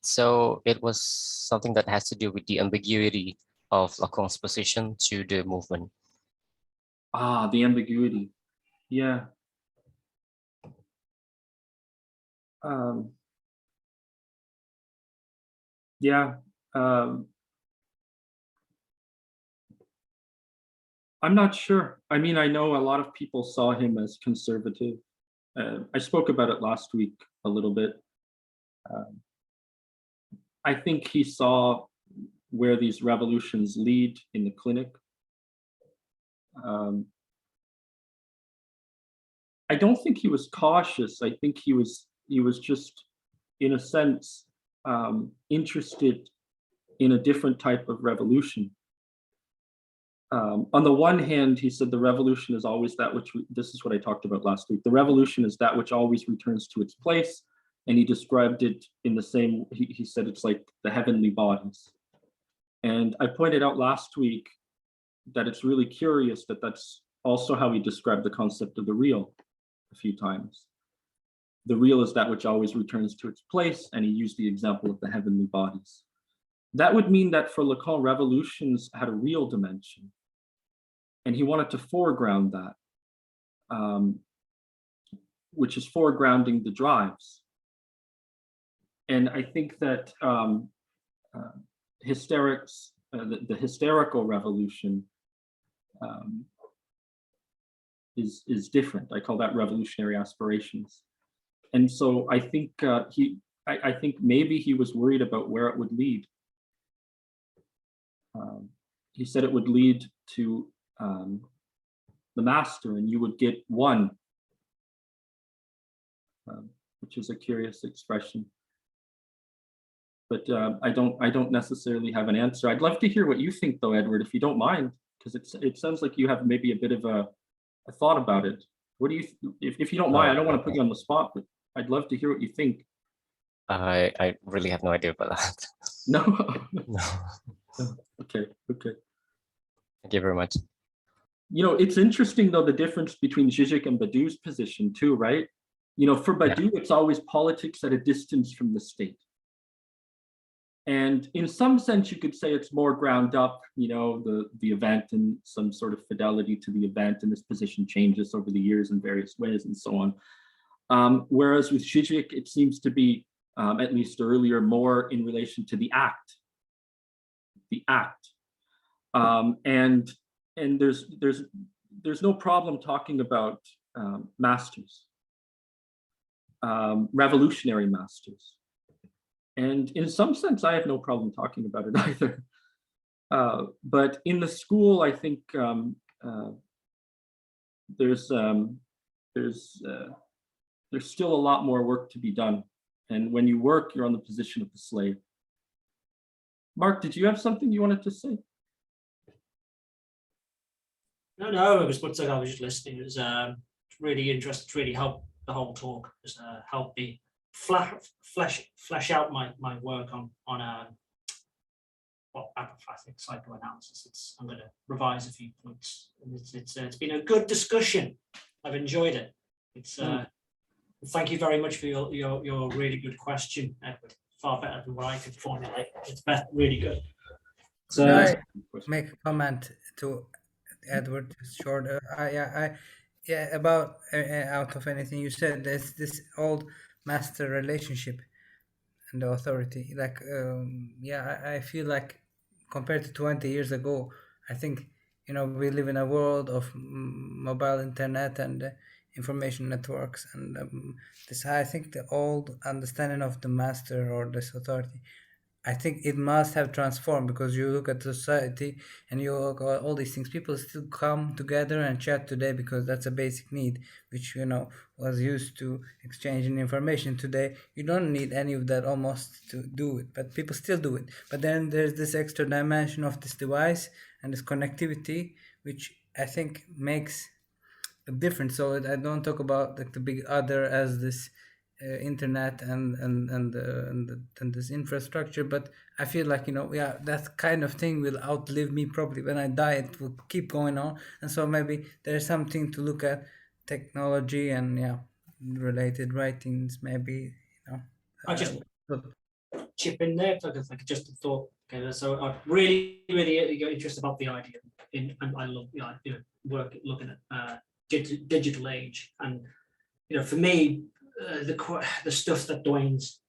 So it was something that has to do with the ambiguity of Lacan's position to the movement. Ah, the ambiguity. Yeah. Yeah. I'm not sure. I mean, I know a lot of people saw him as conservative. I spoke about it last week a little bit. I think he saw where these revolutions lead in the clinic. I don't think he was cautious. I think he was just, in a sense, interested in a different type of revolution. On the one hand, he said the revolution is always that which, this is what I talked about last week, the revolution is that which always returns to its place. And he described it in the same, he said it's like the heavenly bodies. And I pointed out last week that it's really curious that that's also how he described the concept of the real a few times. The real is that which always returns to its place, and he used the example of the heavenly bodies. That would mean that for Lacan, revolutions had a real dimension, and he wanted to foreground that, which is foregrounding the drives. And I think that hysterics, the hysterical revolution is different. I call that revolutionary aspirations. And so I think I think maybe he was worried about where it would lead. He said it would lead to the master, and you would get one, which is a curious expression. But I don't necessarily have an answer. I'd love to hear what you think, though, Edward, if you don't mind, because it sounds like you have maybe a bit of a thought about it. What do you, if you don't mind, I don't want to put you on the spot, but I'd love to hear what you think. I really have no idea about that. No. No. Okay. Thank you very much. You know, it's interesting though, the difference between Zizek and Badiou's position too, right? You know, for Badiou, it's always politics at a distance from the state. And in some sense, you could say it's more ground up, you know, the event and some sort of fidelity to the event, and this position changes over the years in various ways and so on. Whereas with Zizek, it seems to be, at least earlier, more in relation to the act. And there's no problem talking about masters, revolutionary masters. And in some sense, I have no problem talking about it either. But in the school, I think there's still a lot more work to be done. And when you work, you're on the position of the slave. Mark, did you have something you wanted to say? No, it was what I was just listening. It was really interesting. It really helped the whole talk. It helped me flesh out my work on apophatic psychoanalysis. I'm going to revise a few points. It's been a good discussion. I've enjoyed it. Thank you very much for your really good question, Edward. Far better than what I could formulate. It's really good. So, Can I make a comment to Edward? Short. About out of anything you said, there's this old master relationship and the authority. Like, I feel like compared to 20 years ago, I think, you know, we live in a world of mobile internet and information networks, and I think the old understanding of the master or this authority, I think it must have transformed, because you look at society and you look at all these things, people still come together and chat today because that's a basic need, which, you know, was used to exchanging information. Today you don't need any of that almost to do it, but people still do it. But then there's this extra dimension of this device and this connectivity, which I think makes a difference. So I don't talk about like the big other as this internet and this infrastructure, but I feel like, you know, that kind of thing will outlive me probably. When I die, it will keep going on. And so maybe there's something to look at technology and related writings, maybe, you know. I'll just chip in there, like just a thought. Okay, so I really interested about the idea, and I love work looking at digital age, and you know, for me, the stuff that Dwayne's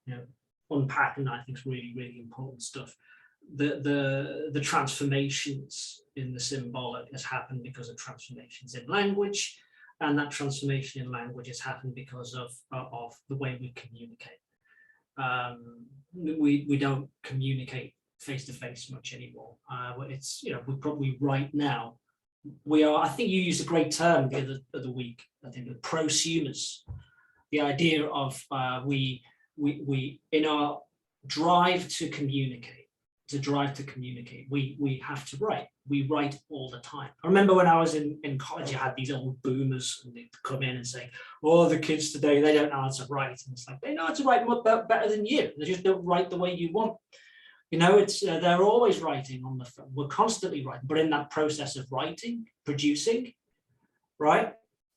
unpacking, I think, is really important stuff. The transformations in the symbolic has happened because of transformations in language, and that transformation in language has happened because of the way we communicate. We don't communicate face to face much anymore. It's, you know, we probably right now we are. I think you used a great term the other week. I think the prosumers. The idea of we in our drive to communicate, we have to write. we write all the time. I remember when I was in college, you had these old boomers and they'd come in and say, oh, the kids today, they don't know how to write. And it's like, they know how to write better than you. They just don't write the way you want. You know, it's they're always writing on the phone. We're constantly writing, but in that process of writing, producing, right?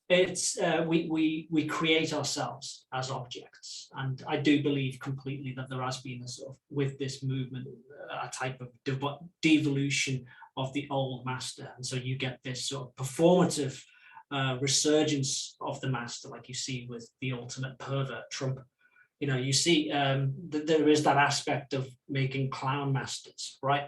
It's we create ourselves as objects, and I do believe completely that there has been a sort of, with this movement, a type of devolution of the old master, and so you get this sort of performative resurgence of the master, like you see with the ultimate pervert, Trump. You know, you see that there is that aspect of making clown masters, right?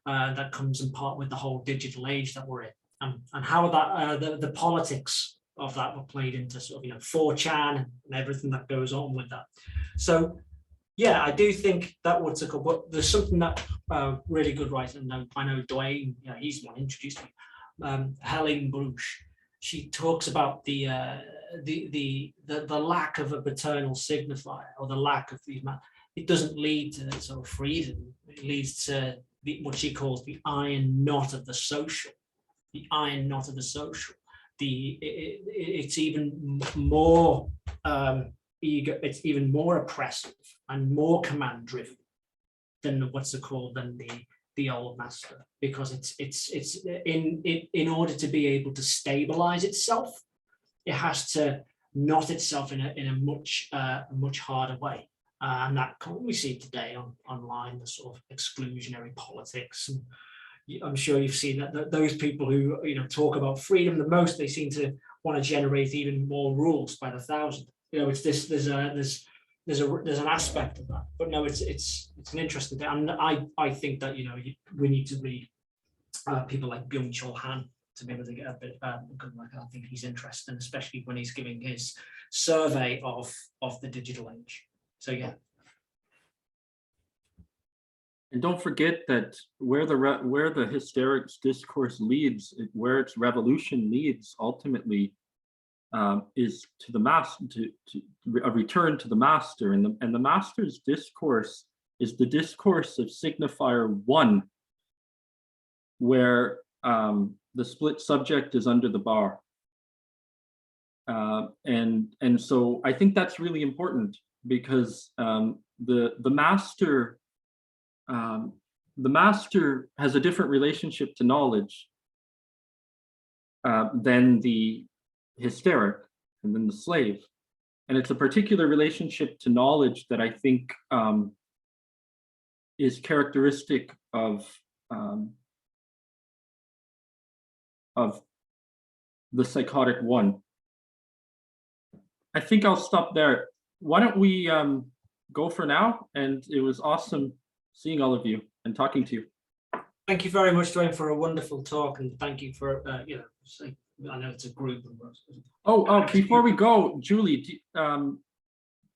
That comes in part with the whole digital age that we're in, and how that the politics of that were played into sort of, you know, 4chan and everything that goes on with that. So yeah, I do think that would take up, but there's something that really good writer, and I know Dwayne, you know, he's the one who introduced me, Helen Bruce. She talks about the lack of a paternal signifier, or the lack of these, it doesn't lead to sort of freedom. It leads to what she calls the iron knot of the social, the iron knot of the social. It's even more it's even more oppressive and more command driven than what's it called, than the old master, because it's in order to be able to stabilize itself, it has to knot itself in a much harder way, and that we see today online, the sort of exclusionary politics. And I'm sure you've seen that those people who, you know, talk about freedom the most, they seem to want to generate even more rules by the thousand. You know, it's this. There's an aspect of that, but no, it's an interesting thing, and I think that, you know, we need to read people like Byung-Chul Han to be able to get a bit like, I think he's interesting, especially when he's giving his survey of the digital age. So yeah. And don't forget that where the hysterics discourse leads, where its revolution leads ultimately, is to the master, to a return to the master, and the master's discourse is the discourse of signifier 1, where the split subject is under the bar, and so I think that's really important, because the master has a different relationship to knowledge than the hysteric and then the slave. And it's a particular relationship to knowledge that I think is characteristic of the psychotic one. I think I'll stop there. Why don't we go for now? And it was awesome seeing all of you and talking to you. Thank you very much, Dwayne, for a wonderful talk, and thank you for you know, I know it's a group. Before we go, Julie, do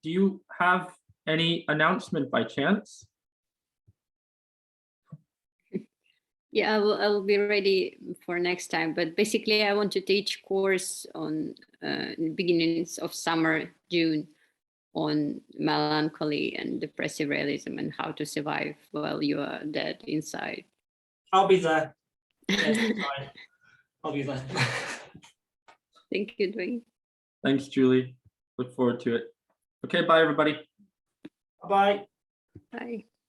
you have any announcement by chance? Yeah, I will be ready for next time. But basically, I want to teach course on beginnings of summer, June, on melancholy and depressive realism and how to survive while you are dead inside. I'll be there. Yes, I'll be there. Thank you, Dwayne. Thanks, Julie. Look forward to it. Okay, bye, everybody. Bye. Bye.